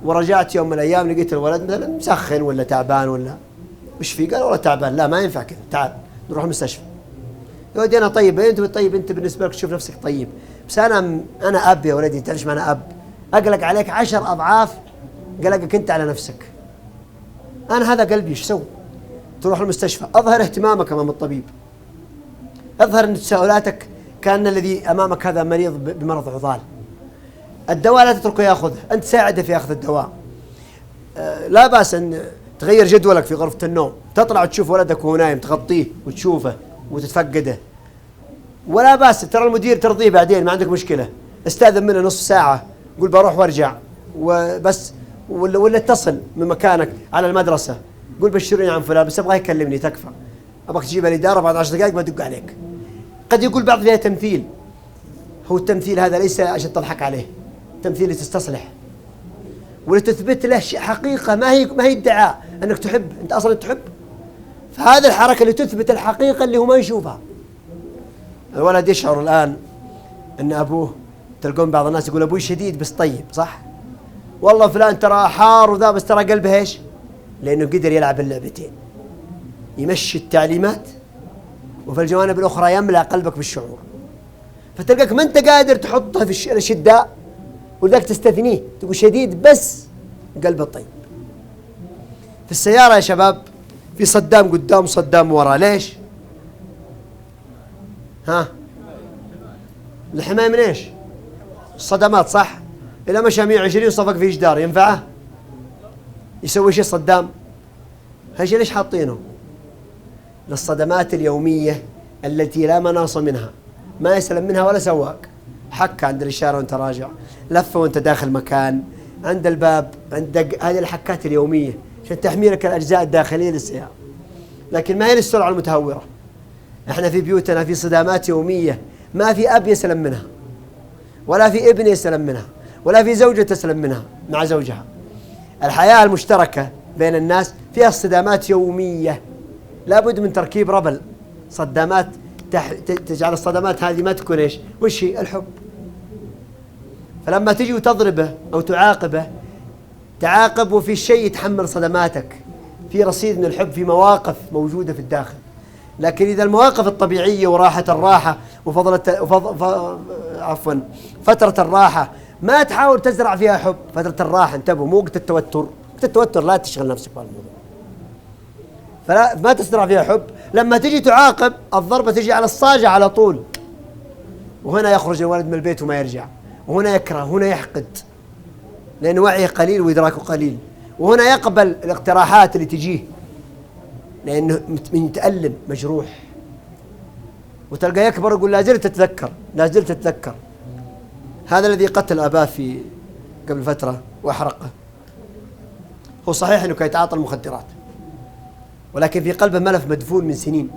ورجعت يوم من الأيام لقيت الولد مثلا مسخن ولا تعبان ولا وش فيه؟ قال والله تعبان. لا ما ينفع كذا، تعال نروح المستشفى. يا ودي أنا طيب، أنت طيب، أنت بالنسبة لك تشوف نفسك طيب، بس أنا أب يا ولدي، أنت ليش ما أنا أب؟ أقلق عليك 10 أضعاف قلقك أنت على نفسك. أنا هذا قلبي، إيش سوي؟ تروح المستشفى، أظهر اهتمامك أمام الطبيب، أظهر أن تساؤلاتك كأن الذي أمامك هذا مريض بمرض عضال. الدواء لا تتركه يأخذه، أنت ساعده في أخذ الدواء. لا بأس أن تغير جدولك في غرفة النوم، تطلع وتشوف ولدك وهو نايم، تغطيه وتشوفه وتتفقده. ولا بأس ترى المدير ترضيه بعدين، ما عندك مشكلة، استأذن منه نصف ساعة، قول بروح وارجع وبس، ولا اتصل من مكانك على المدرسة، قول بشروني عن فلان بس أبغاه يكلمني، تكفى، أبغاك تجيب الإدارة بعد 10 دقائق بدق عليك. قد يقول بعض فيها تمثيل، هو التمثيل هذا ليس عشان تضحك عليه، تمثيل لتستصلح ولتثبت له حقيقة، ما هي ادعاء أنك تحب، أنت أصلا تحب. فهذه الحركة اللي تثبت الحقيقة اللي هو ما يشوفها. الولد يشعر الآن أن أبوه، تلقون بعض الناس يقول أبوي شديد بس طيب، صح؟ والله فلان ترى حار وذا بس ترى قلبه إيش؟ لأنه قدر يلعب اللعبتين، يمشي التعليمات وفي الجوانب الأخرى يملأ قلبك بالشعور. فتلقاك ما أنت قادر تحطه في الشداء ولذلك تستثنيه، تقول شديد بس قلبه طيب. في السيارة يا شباب في صدام قدام وصدام ورا، ليش؟ ها؟ الحماية من ايش؟ الصدمات، صح؟ إذا مشى 120 صفق في جدار ينفعه؟ يسوي شيء صدام؟ هالشيء ليش حاطينه؟ للصدمات اليومية التي لا مناص منها، ما يسلم منها ولا سواق، حك عند الإشارة وانت راجع، لفة وانت داخل مكان، عند الباب، عند هذه الحكات اليومية عشان تحميلك الأجزاء الداخلية للسيارة، لكن ما هي للسرعة المتهورة. احنا في بيوتنا في صدامات يومية ما في أب يسلم منها، ولا في ابن يسلم منها، ولا في زوجة تسلم منها مع زوجها. الحياة المشتركة بين الناس فيها صدامات يومية، لابد من تركيب ربل صدامات تجعل الصدمات هذه ما تكون ايش؟ وش هي؟ الحب. فلما تجي وتضربه أو تعاقبه، تعاقب وفي شيء يتحمل صدماتك، في رصيد من الحب، في مواقف موجودة في الداخل. لكن إذا المواقف الطبيعية وراحة الراحة فترة الراحة ما تحاول تزرع فيها حب. فترة الراحة انتبهوا، مو وقت التوتر، وقت التوتر لا تشغل نفسك بالموضوع، فلا ما تزرع فيها حب. لما تجي تعاقب الضربة تجي على الصاجة على طول، وهنا يخرج الولد من البيت وما يرجع، وهنا يكره، هنا يحقد لأن وعيه قليل وإدراكه قليل، وهنا يقبل الاقتراحات اللي تجيه لأنه متألم مجروح، وتلقى يكبر يقول لا زلت أتذكر، لا زلت أتذكر. هذا الذي قتل أباه في قبل فترة وأحرقه، هو صحيح أنه كان يتعاطى المخدرات، ولكن في قلبه ملف مدفون من سنين،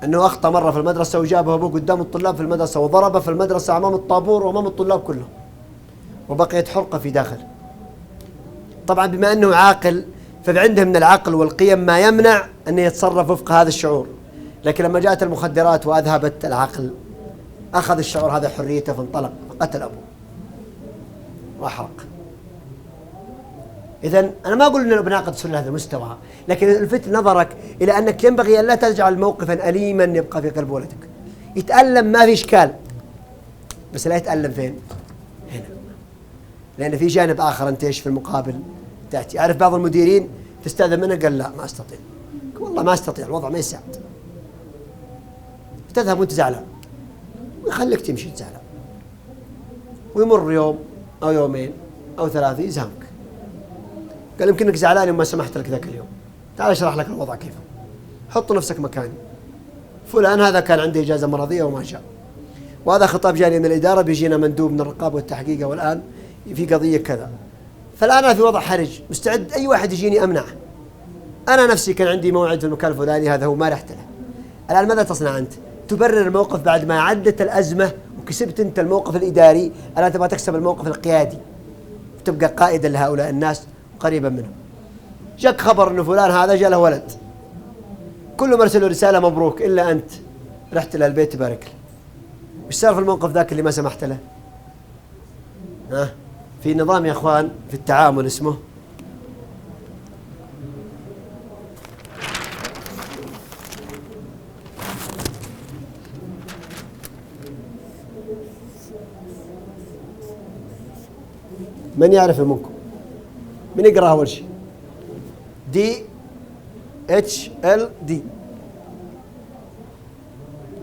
أنه أخطأ مرة في المدرسة وجابه أبوه قدام الطلاب في المدرسة وضربه في المدرسة أمام الطابور وأمام الطلاب كلهم، وبقيت حرقة في داخله. طبعا بما أنه عاقل فعنده من العقل والقيم ما يمنع أنه يتصرف وفق هذا الشعور، لكن لما جاءت المخدرات وأذهبت العقل أخذ الشعور هذا حريته فانطلق فقتل أبوه وأحرق. إذن أنا ما أقول أن الأبناء قد وصلوا لهذا المستوى، لكن الفت نظرك إلى أنك ينبغي أن لا تجعل موقفا أليما يبقى في قلب ولدك. يتألم ما في إشكال، بس لا يتألم فين؟ هنا. لأن في جانب آخر أنت إيش في المقابل تأتي. أعرف بعض المديرين تستأذن منه قال لا ما أستطيع، والله ما أستطيع، الوضع ما يساعد. تذهب وأنت زعلان ويخليك تمشي زعلان، ويمر يوم أو يومين أو ثلاثة يزهمك، قال يمكنك زعلان وما سمحت لك ذاك اليوم، تعال أشرح لك الوضع كيف. حط نفسك مكاني، فلان هذا كان عنده إجازة مرضية وما جاء، وهذا خطاب جاني من الإدارة، بيجينا مندوب من الرقابة والتحقيق والآن في قضية كذا، فالآن أنا في وضع حرج، مستعد أي واحد يجيني أمنعه. أنا نفسي كان عندي موعد في المكان الفلاني، هذا هو ما رحت له. الآن ماذا تصنع أنت؟ تبرر الموقف بعد ما عدت الأزمة وكسبت أنت الموقف الإداري، الآن تبغى تكسب الموقف القيادي، تبقى قائدا لهؤلاء الناس قريبا منهم. جاك خبر أنه فلان هذا جاء له ولد، كله مرسل له رسالة مبروك إلا أنت رحت له البيت تبارك له. وش صار في الموقف ذاك اللي ما سمحت له؟ في نظام يا أخوان في التعامل اسمه من يعرف منكم؟ من يقرأ أول شيء؟ DHLD.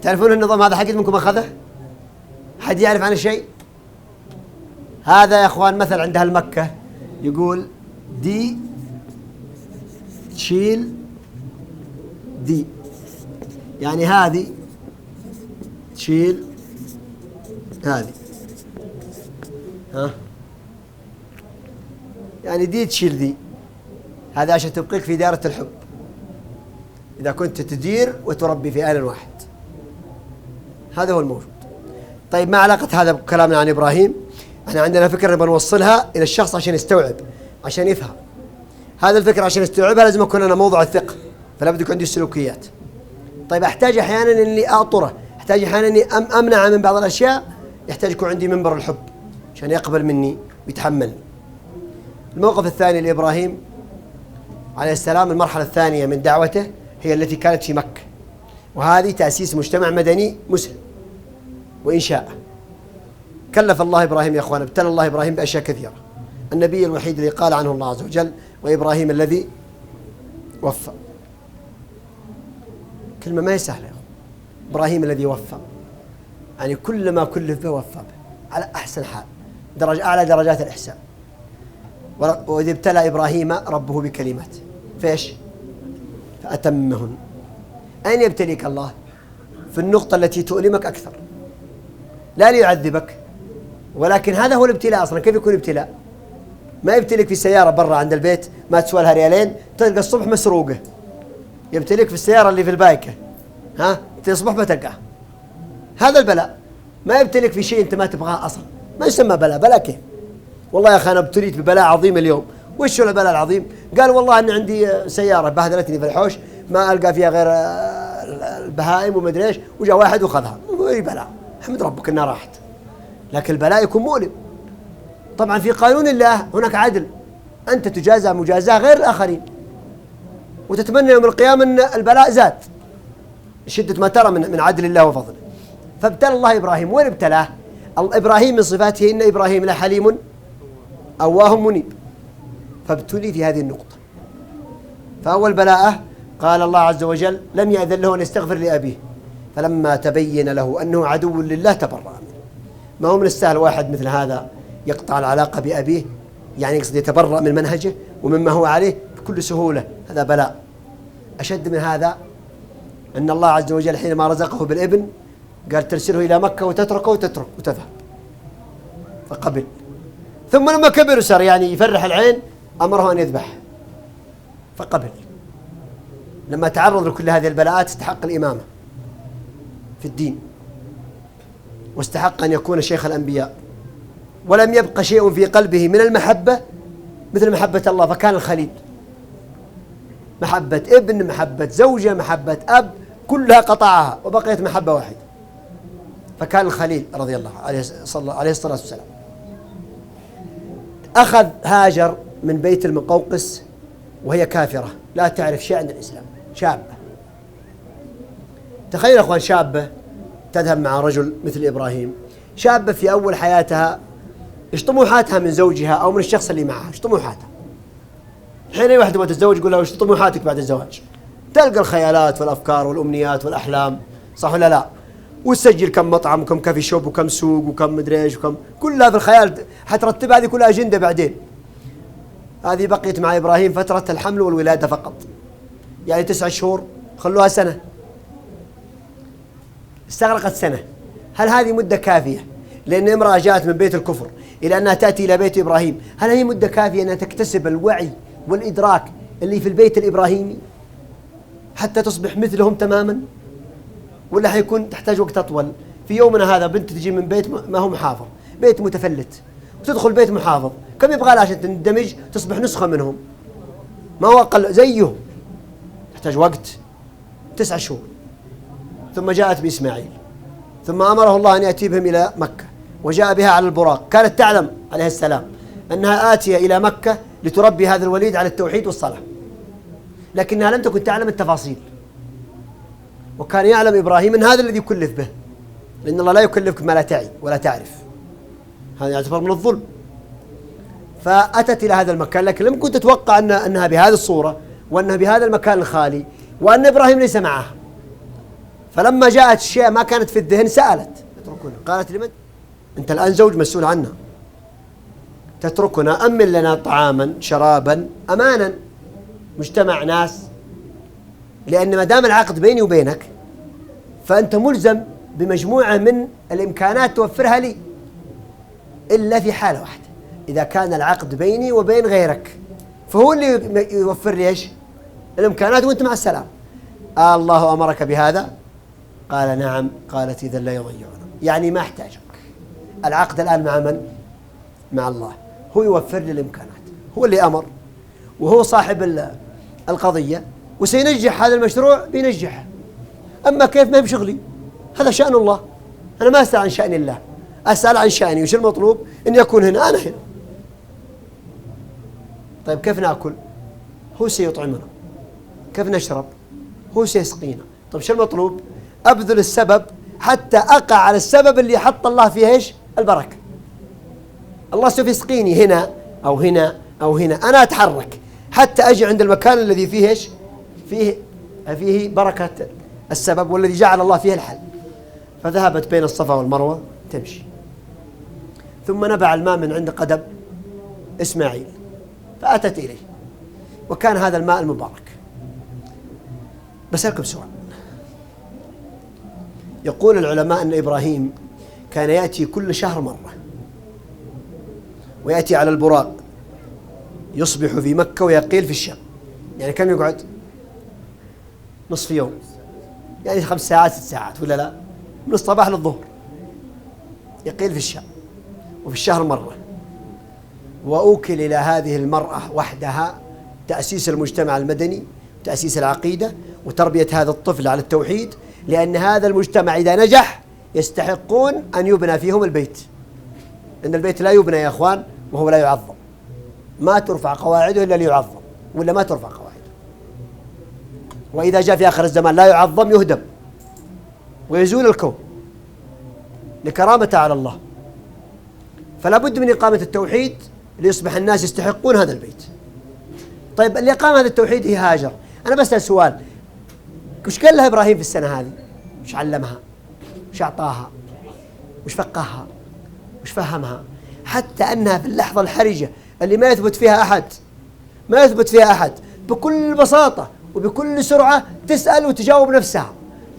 تعرفون النظام هذا حقيقة منكم أخذه؟ حد يعرف عنه شيء؟ هذا يا أخوان مثل عند أهل مكة يقول دي تشيل دي، يعني هذه تشيل هذه، يعني دي تشيل دي. هذا عشان تبقيك في دائرة الحب، إذا كنت تدير وتربي في آن واحد، هذا هو الموجود. طيب ما علاقة هذا بكلامنا عن إبراهيم؟ احنا عندنا فكرة نبغى نوصلها إلى الشخص عشان يستوعب، عشان يفهم. هذا الفكرة عشان يستوعبها لازم أكون أنا موضوع الثقة، فلا بد يكون عندي السلوكيات. طيب أحتاج أحيانا إني أعطره، أحتاج أحيانا إني أمنع من بعض الأشياء، يحتاج يكون عندي منبر الحب عشان يقبل مني ويتحمل. الموقف الثاني لإبراهيم عليه السلام، المرحلة الثانية من دعوته هي التي كانت في مكة، وهذه تأسيس مجتمع مدني مسلم وإنشاءه. كلف الله إبراهيم يا أخوان، ابتلى الله إبراهيم بأشياء كثيرة. النبي الوحيد الذي قال عنه الله عز وجل وإبراهيم الذي وفى، كلمة ما هي سهلة يا أخوان. إبراهيم الذي وفى، يعني كل ما كلف به وفى به على أحسن حال، أعلى درجات الإحسان. وإذ ابتلى إبراهيم ربه بكلمات فإيش؟ فأتمهن. أين يبتليك الله؟ في النقطة التي تؤلمك أكثر، لا ليعذبك، ولكن هذا هو الابتلاء أصلا. كيف يكون ابتلاء؟ ما يبتليك في سيارة برا عند البيت ما تسوى لها ريالين تلقى الصبح مسروقة. يبتليك في السيارة اللي في البايكة، ها تصبح ما تلقاه. هذا البلاء. ما يبتليك في شيء أنت ما تبغاه أصلا، ما يسمى بلاء. بلاء كيف؟ والله يا أخي أنا ابتليت ببلاء عظيم اليوم. وش هو البلاء العظيم؟ قال والله أن عندي سيارة بهدلتني في الحوش ما ألقى فيها غير البهائم ومدري إيش، وجاء واحد وخذها. أي بلاء، احمد ربك إنها راحت. لكن البلاء يكون مؤلم. طبعا في قانون الله هناك عدل، أنت تجازى مجازاة غير الآخرين، وتتمنى يوم القيامة أن البلاء زاد شدة ما ترى من عدل الله وفضله. فابتلى الله إبراهيم. وين ابتلاه؟ إبراهيم من صفاته إن إبراهيم لحليم أواه منيب، فابتلي في هذه النقطة. فأول بلاءه قال الله عز وجل لم يأذن له أن يستغفر لأبيه، فلما تبين له أنه عدو لله تبرأ منه. ما هو من السهل واحد مثل هذا يقطع العلاقة بأبيه، يعني يقصد يتبرأ من منهجه ومما هو عليه بكل سهولة. هذا بلاء. أشد من هذا أن الله عز وجل حينما رزقه بالابن قال ترسله إلى مكة وتتركه وتذهب، فقبل. ثم لما كبر وصار يعني يفرح العين أمره أن يذبح، فقبل. لما تعرض لكل هذه البلاءات استحق الإمامة في الدين، واستحق أن يكون شيخ الأنبياء، ولم يبق شيء في قلبه من المحبة مثل محبة الله، فكان الخليل. محبة ابن، محبة زوجة، محبة أب، كلها قطعها وبقيت محبة واحدة، فكان الخليل رضي الله عليه الصلاة والسلام. أخذ هاجر من بيت المقوقس وهي كافرة لا تعرف شيء عن الإسلام، شابة. تخيل أخوان، شابة تذهب مع رجل مثل إبراهيم، شابة في أول حياتها إيش طموحاتها من زوجها أو من الشخص اللي معها، إيش طموحاتها. حين أي واحد تبغى تتزوج يقول له إيش طموحاتك بعد الزواج، تلقى الخيالات والأفكار والأمنيات والأحلام، صح ولا لا؟ وتسجل كم مطعم وكم كافي شوب وكم سوق وكم مدري ايش وكم، كلها في الخيال حترتب. هذه كلها أجندة بعدين. هذه بقيت مع إبراهيم فترة الحمل والولادة فقط، يعني 9 شهور، خلوها سنة، استغرقت سنة. هل هذه مدة كافية؟ لأن امرأة جاءت من بيت الكفر إلى أنها تأتي إلى بيت إبراهيم، هل هي مدة كافية أنها تكتسب الوعي والإدراك اللي في البيت الإبراهيمي حتى تصبح مثلهم تماما؟ ولا حيكون تحتاج وقت أطول؟ في يومنا هذا بنت تجي من بيت ما هو محافظ، بيت متفلت، وتدخل بيت محافظ، كم يبغى لها عشان تندمج تصبح نسخة منهم؟ ما هو أقل زيهم، تحتاج وقت 9 شهور. ثم جاءت بإسماعيل، ثم أمره الله أن يأتي بهم إلى مكة، وجاء بها على البراق. كانت تعلم عليه السلام أنها آتية إلى مكة لتربي هذا الوليد على التوحيد والصلاة، لكنها لم تكن تعلم التفاصيل. وكان يعلم إبراهيم أن هذا الذي يكلف به، لأن الله لا يكلفك ما لا تعي ولا تعرف، هذا يعتبر من الظلم. فأتت إلى هذا المكان، لكن لم كنت تتوقع أنها بهذه الصورة، وأنها بهذا المكان الخالي، وأن إبراهيم ليس معها. فلما جاءت الشيء ما كانت في الذهن سألت، قالت لمن؟ أنت الآن زوج مسؤول عنها، تتركنا أمن لنا طعاما شرابا أمانا، مجتمع ناس، لأن ما دام العقد بيني وبينك فأنت ملزم بمجموعة من الإمكانات توفرها لي، إلا في حالة واحدة، إذا كان العقد بيني وبين غيرك، فهو اللي يوفر لي إيش؟ الإمكانات، وأنت مع السلام. الله أمرك بهذا؟ قال نعم. قالت إذا لا يضيعنا، يعني ما احتاجك. العقد الآن مع من؟ مع الله، هو يوفر لي الإمكانات، هو اللي أمر، وهو صاحب القضية، وسينجح هذا المشروع بينجح. أما كيف ما بشغلي، هذا شأن الله، أنا ما أسأل عن شأن الله، أسأل عن شأني. وش المطلوب؟ إن يكون هنا، أنا هنا. طيب كيف نأكل؟ هو سيطعمنا. كيف نشرب؟ هو سيسقينا. طيب شو المطلوب؟ أبذل السبب حتى أقع على السبب اللي حط الله فيه إيش؟ البركة. الله سوف يسقيني هنا أو هنا أو هنا، أنا أتحرك حتى أجي عند المكان الذي فيه إيش؟ فيه بركة السبب، والذي جعل الله فيه الحل. فذهبت بين الصفا والمروة تمشي، ثم نبع الماء من عند قدم إسماعيل، فأتت إليه، وكان هذا الماء المبارك. بسألكم سؤال، يقول العلماء أن إبراهيم كان يأتي كل شهر مرة، ويأتي على البراق يصبح في مكة ويقيل في الشام. يعني كم يقعد؟ نصف يوم، يعني 5 ساعات 6 ساعات ولا لا؟ من الصباح للظهر يقيل في الشام، وفي الشهر مرة. وأوكل إلى هذه المرأة وحدها تأسيس المجتمع المدني، تأسيس العقيدة، وتربية هذا الطفل على التوحيد، لأن هذا المجتمع إذا نجح يستحقون أن يبنى فيهم البيت. إن البيت لا يبنى يا أخوان وهو لا يعظم، ما ترفع قواعده إلا ليعظم، ولا ما ترفع قواعده. وإذا جاء في آخر الزمان لا يعظم يهدم ويزول الكون لكرامة على الله. فلا بد من إقامة التوحيد ليصبح الناس يستحقون هذا البيت. طيب اللي قام هذا التوحيد هي هاجر. أنا بسأل سؤال، وش قال لها إبراهيم في السنة هذه؟ وش علمها؟ وش أعطاها؟ وش فقهها؟ وش فهمها؟ حتى أنها في اللحظة الحرجة اللي ما يثبت فيها أحد بكل بساطة وبكل سرعة تسأل وتجاوب نفسها،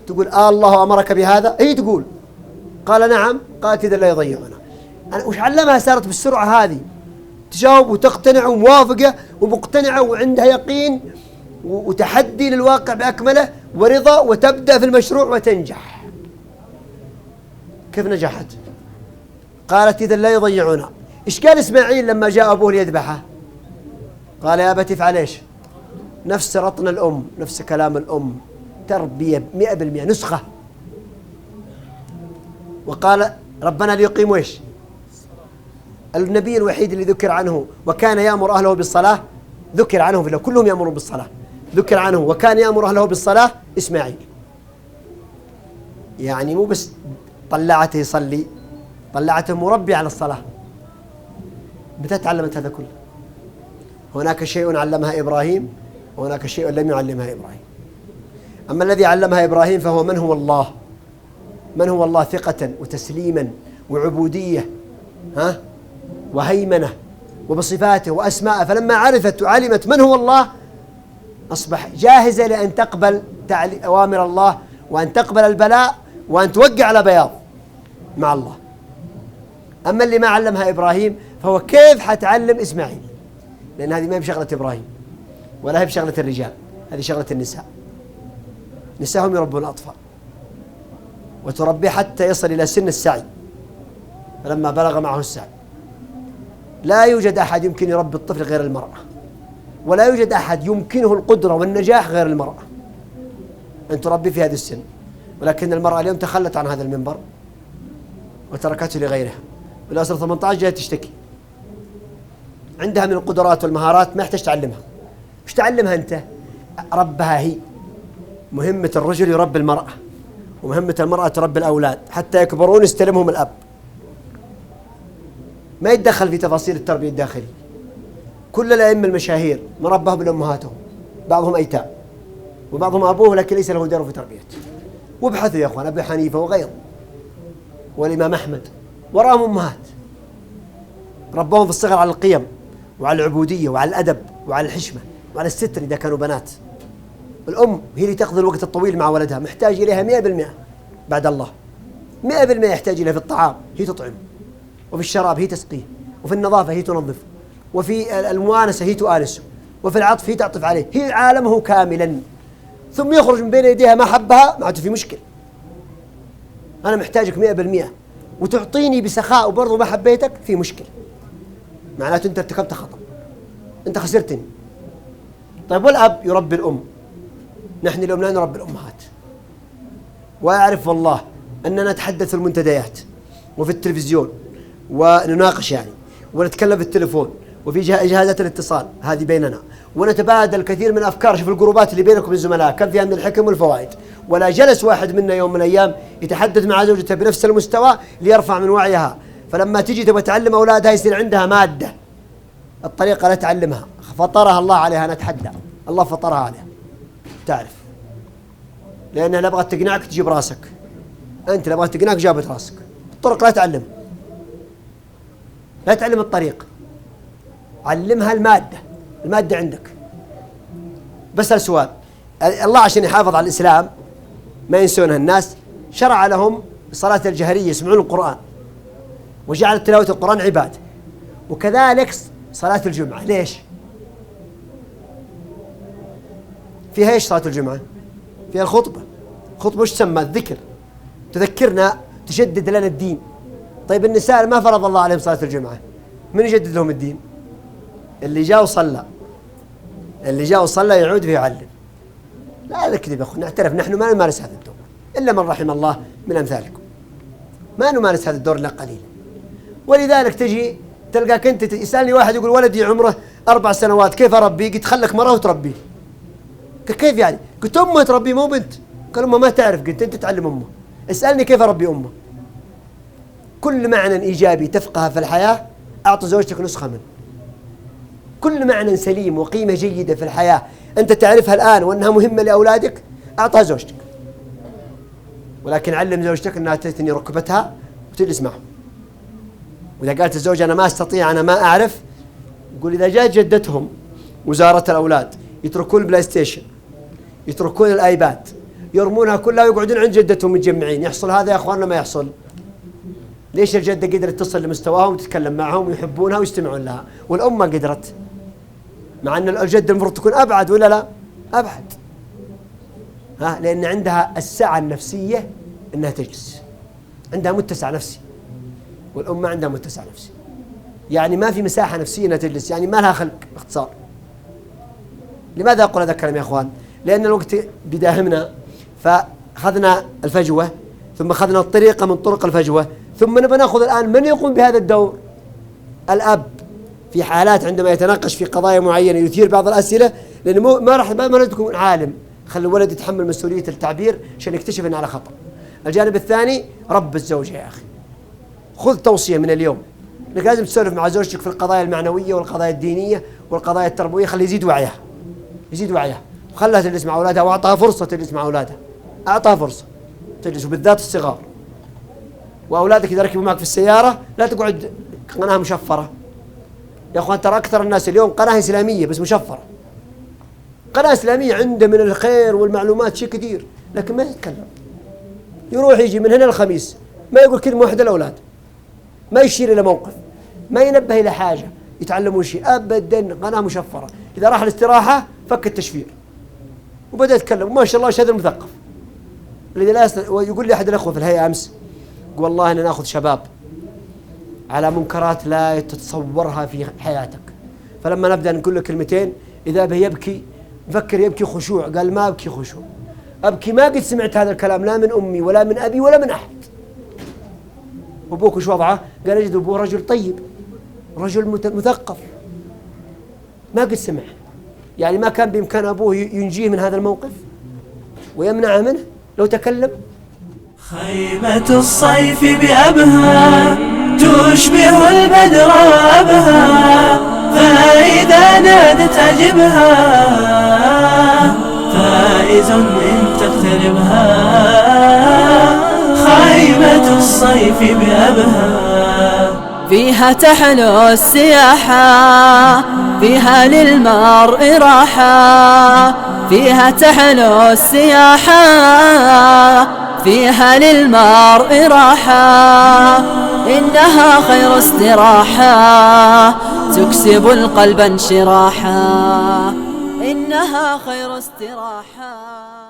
تقول الله أمرك بهذا؟ هي تقول قال نعم، قالت إذا لا يضيعنا. وش علمها؟ صارت بالسرعة هذه تجاوب وتقتنع وموافقة ومقتنعة وعندها يقين وتحدي للواقع بأكمله ورضا، وتبدأ في المشروع وتنجح. كيف نجحت؟ قالت إذا لا يضيعنا. إيش قال إسماعيل لما جاء أبوه ليذبحه؟ قال يا أبت افعل إيش؟ نفس رطن الأم، نفس كلام الأم، تربية 100% نسخة. وقال ربنا ليقيموا إيش؟ النبي الوحيد اللي ذكر عنه وكان يأمر أهله بالصلاة، ذكر عنه في الله كلهم يأمرون بالصلاة، ذكر عنه وكان يأمر أهله بالصلاة إسماعيل. يعني مو بس طلعته يصلي، طلعته مربي على الصلاة. متى تعلمت هذا كله؟ هناك شيء علمها إبراهيم وهناك شيء لم يعلمها إبراهيم. أما الذي علمها إبراهيم فهو من هو الله، من هو الله ثقة وتسليما وعبودية وهيمنة وبصفاته وأسماءه. فلما عرفت وعلمت من هو الله أصبح جاهزة لأن تقبل أوامر الله وأن تقبل البلاء وأن توقع على بياض مع الله. أما اللي ما علمها إبراهيم فهو كيف حتعلم إسماعيل؟ لأن هذه ما هي بشغلة إبراهيم ولا هي بشغلة الرجال، هذه شغلة النساء. نساهم يربون الأطفال وتربي حتى يصل إلى سن السعي. فلما بلغ معه السعي لا يوجد أحد يمكن يربي الطفل غير المرأة، ولا يوجد أحد يمكنه القدرة والنجاح غير المرأة أن تربي في هذا السن. ولكن المرأة اليوم تخلت عن هذا المنبر وتركته لغيرها، ولو صار 18 جاءت تشتكي. عندها من القدرات والمهارات ما يحتاج تعلمها. مش تعلمها أنت؟ ربها هي. مهمة الرجل يربي المرأة، ومهمة المرأة تربي الأولاد حتى يكبرون يستلمهم الأب. ما يتدخل في تفاصيل التربية الداخلي. كل الأئمة المشاهير مرباهم لأمهاتهم، بعضهم أيتام وبعضهم أبوه لكن ليس له دور في تربيته. وابحثوا يا أخوان، أبي حنيفة وغيره والإمام أحمد وراهم أمهات ربوهم في الصغر على القيم وعلى العبودية وعلى الأدب وعلى الحشمة وعلى الستر إذا كانوا بنات. الأم هي اللي تقضي الوقت الطويل مع ولدها، محتاج إليها 100% بعد الله. 100% يحتاج إليها في الطعام هي تطعم، وفي الشراب هي تسقيه، وفي النظافة هي تنظفه، وفي المؤانسة هي تؤانسه، وفي العطف هي تعطف عليه. هي عالمه كاملا، ثم يخرج من بين يديها ما حبها معناته في مشكل. أنا محتاجك 100% وتعطيني بسخاء وبرضه ما حبيتك في مشكل، معناته أنت ارتكبت خطأ، أنت خسرتني. طيب والأب يربي الأم، نحن اليوم لا نربي الأمهات. وأعرف والله أننا نتحدث في المنتديات وفي التلفزيون ونناقش يعني ونتكلم في التليفون وفي جهازات الاتصال هذه بيننا، ونتبادل كثير من الأفكار. شوف الجروبات اللي بينكم الزملاء كم فيها من الحكم والفوائد. ولا جلس واحد منا يوم من الأيام يتحدث مع زوجته بنفس المستوى ليرفع من وعيها. فلما تجي تبغى تعلم أولادها يصير عندها مادة الطريقة لا تعلمها، فطرها الله عليها. نتحدى الله فطرها عليها تعرف، لأنها لا بغت تقنعك تجيب راسك، أنت لا بغت تقنعك جابت راسك. الطرق لا تعلم، لا تعلم الطريق، علمها المادة عندك. بسأل سؤال، الله عشان يحافظ على الإسلام ما ينسونها الناس شرع لهم صلاة الجهرية يسمعون القرآن، وجعل تلاوة القرآن عبادة، وكذلك صلاة الجمعة. ليش؟ فيها إيش صلاة الجمعة؟ فيها الخطبة. خطبة وش تسمى؟ الذكر، تذكرنا، تجدد لنا الدين. طيب النساء ما فرض الله عليهم صلاة الجمعة، من يجدد لهم الدين؟ اللي جاء وصلى، اللي جاء وصلى يعود ويعلم. لا نكذب يا أخونا، نعترف نحن ما نمارس هذا الدور إلا من رحم الله من أمثالكم، ما نمارس هذا الدور إلا قليلا. ولذلك تجي تلقاك أنت يسألني واحد يقول ولدي عمره 4 سنوات كيف أربيه؟ قلت خلك مرة وتربيه. كيف يعني؟ قلت أمه تربيه مو بنت. قال أمه ما تعرف. قلت أنت تعلم أمه. اسألني كيف أربي أمه. كل معنى إيجابي تفقه في الحياة أعطي زوجتك نسخة منه. كل معنى سليم وقيمة جيدة في الحياة أنت تعرفها الآن وأنها مهمة لأولادك أعطها زوجتك. ولكن علم زوجتك أنها تثني ركبتها وتجلس معهم. وإذا قالت الزوجة أنا ما أستطيع أنا ما أعرف، يقول إذا جاءت جدتهم وزارت الأولاد يتركون البلاي ستيشن، يتركون الآيباد، يرمونها كلها ويقعدون عند جدتهم متجمعين. يحصل هذا يا أخواننا ما يحصل؟ ليش الجدة قدرت تصل لمستواهم وتتكلم معهم ويحبونها ويستمعون لها والأم ما قدرت؟ مع أن الجدة المفروض تكون أبعد ولا لا؟ أبعد. لأن عندها السعة النفسية أنها تجلس، عندها متسع نفسي، والأم ما عندها متسع نفسي. يعني ما في مساحة نفسية أنها تجلس، يعني ما لها خلق باختصار. لماذا أقول هذا الكلام يا أخوان؟ لأن الوقت بداهمنا، فأخذنا الفجوة ثم أخذنا الطريقة من طرق الفجوة، ثم نبغى نأخذ الآن من يقوم بهذا الدور؟ الأب في حالات عندما يتناقش في قضايا معينة يثير بعض الأسئلة، لأنه ما تكون عالم، خلي الولد يتحمل مسؤولية التعبير عشان يكتشف أنه على خطأ. الجانب الثاني رب الزوجة يا أخي، خذ توصية من اليوم انك لازم تسولف مع زوجتك في القضايا المعنوية والقضايا الدينية والقضايا التربوية، خلي يزيد وعيها، يزيد وعيها، وخلها تجلس مع أولادها، وأعطاها فرصة تجلس مع أولادها، أعطاها فرصة تجلس، وبالذات الصغار. وأولادك إذا ركبوا معك في السيارة لا تقعد قناة مشفرة يا أخوان. ترى أكثر الناس اليوم قناة إسلامية بس مشفرة، قناة إسلامية عنده من الخير والمعلومات شيء كثير، لكن ما يتكلم. يروح يجي من هنا الخميس ما يقول كلمة واحدة للأولاد، ما يشير إلى موقف، ما ينبه إلى حاجة يتعلمون شيء أبدا. قناة مشفرة. إذا راح الاستراحة فك التشفير وبدأ يتكلم، ما شاء الله هذا المثقف. ويقول لي أحد الأخوة في الهيئة أمس، والله أنا نأخذ شباب على منكرات لا تتصورها في حياتك، فلما نبدأ نقول له كلمتين إذا به يبكي، مفكر يبكي خشوع. قال ما أبكي خشوع، أبكي ما قد سمعت هذا الكلام لا من أمي ولا من أبي ولا من أحد. أبوك وش وضعه؟ قال أجد أبوه رجل طيب، رجل مثقف، ما قد سمع. يعني ما كان بإمكان أبوه ينجيه من هذا الموقف ويمنعه منه لو تكلم؟ خيمة الصيف بأبها تشبه البدر أبها، فإذا نادت أجبها، فائز إن تقتربها. خيمة الصيف بأبها فيها تحلو السياحة، فيها للمرء راحة، فيها تحلو السياحة، فيها للمرء راحة. إنها خير استراحة تكسب القلب انشراحا، إنها خير استراحة.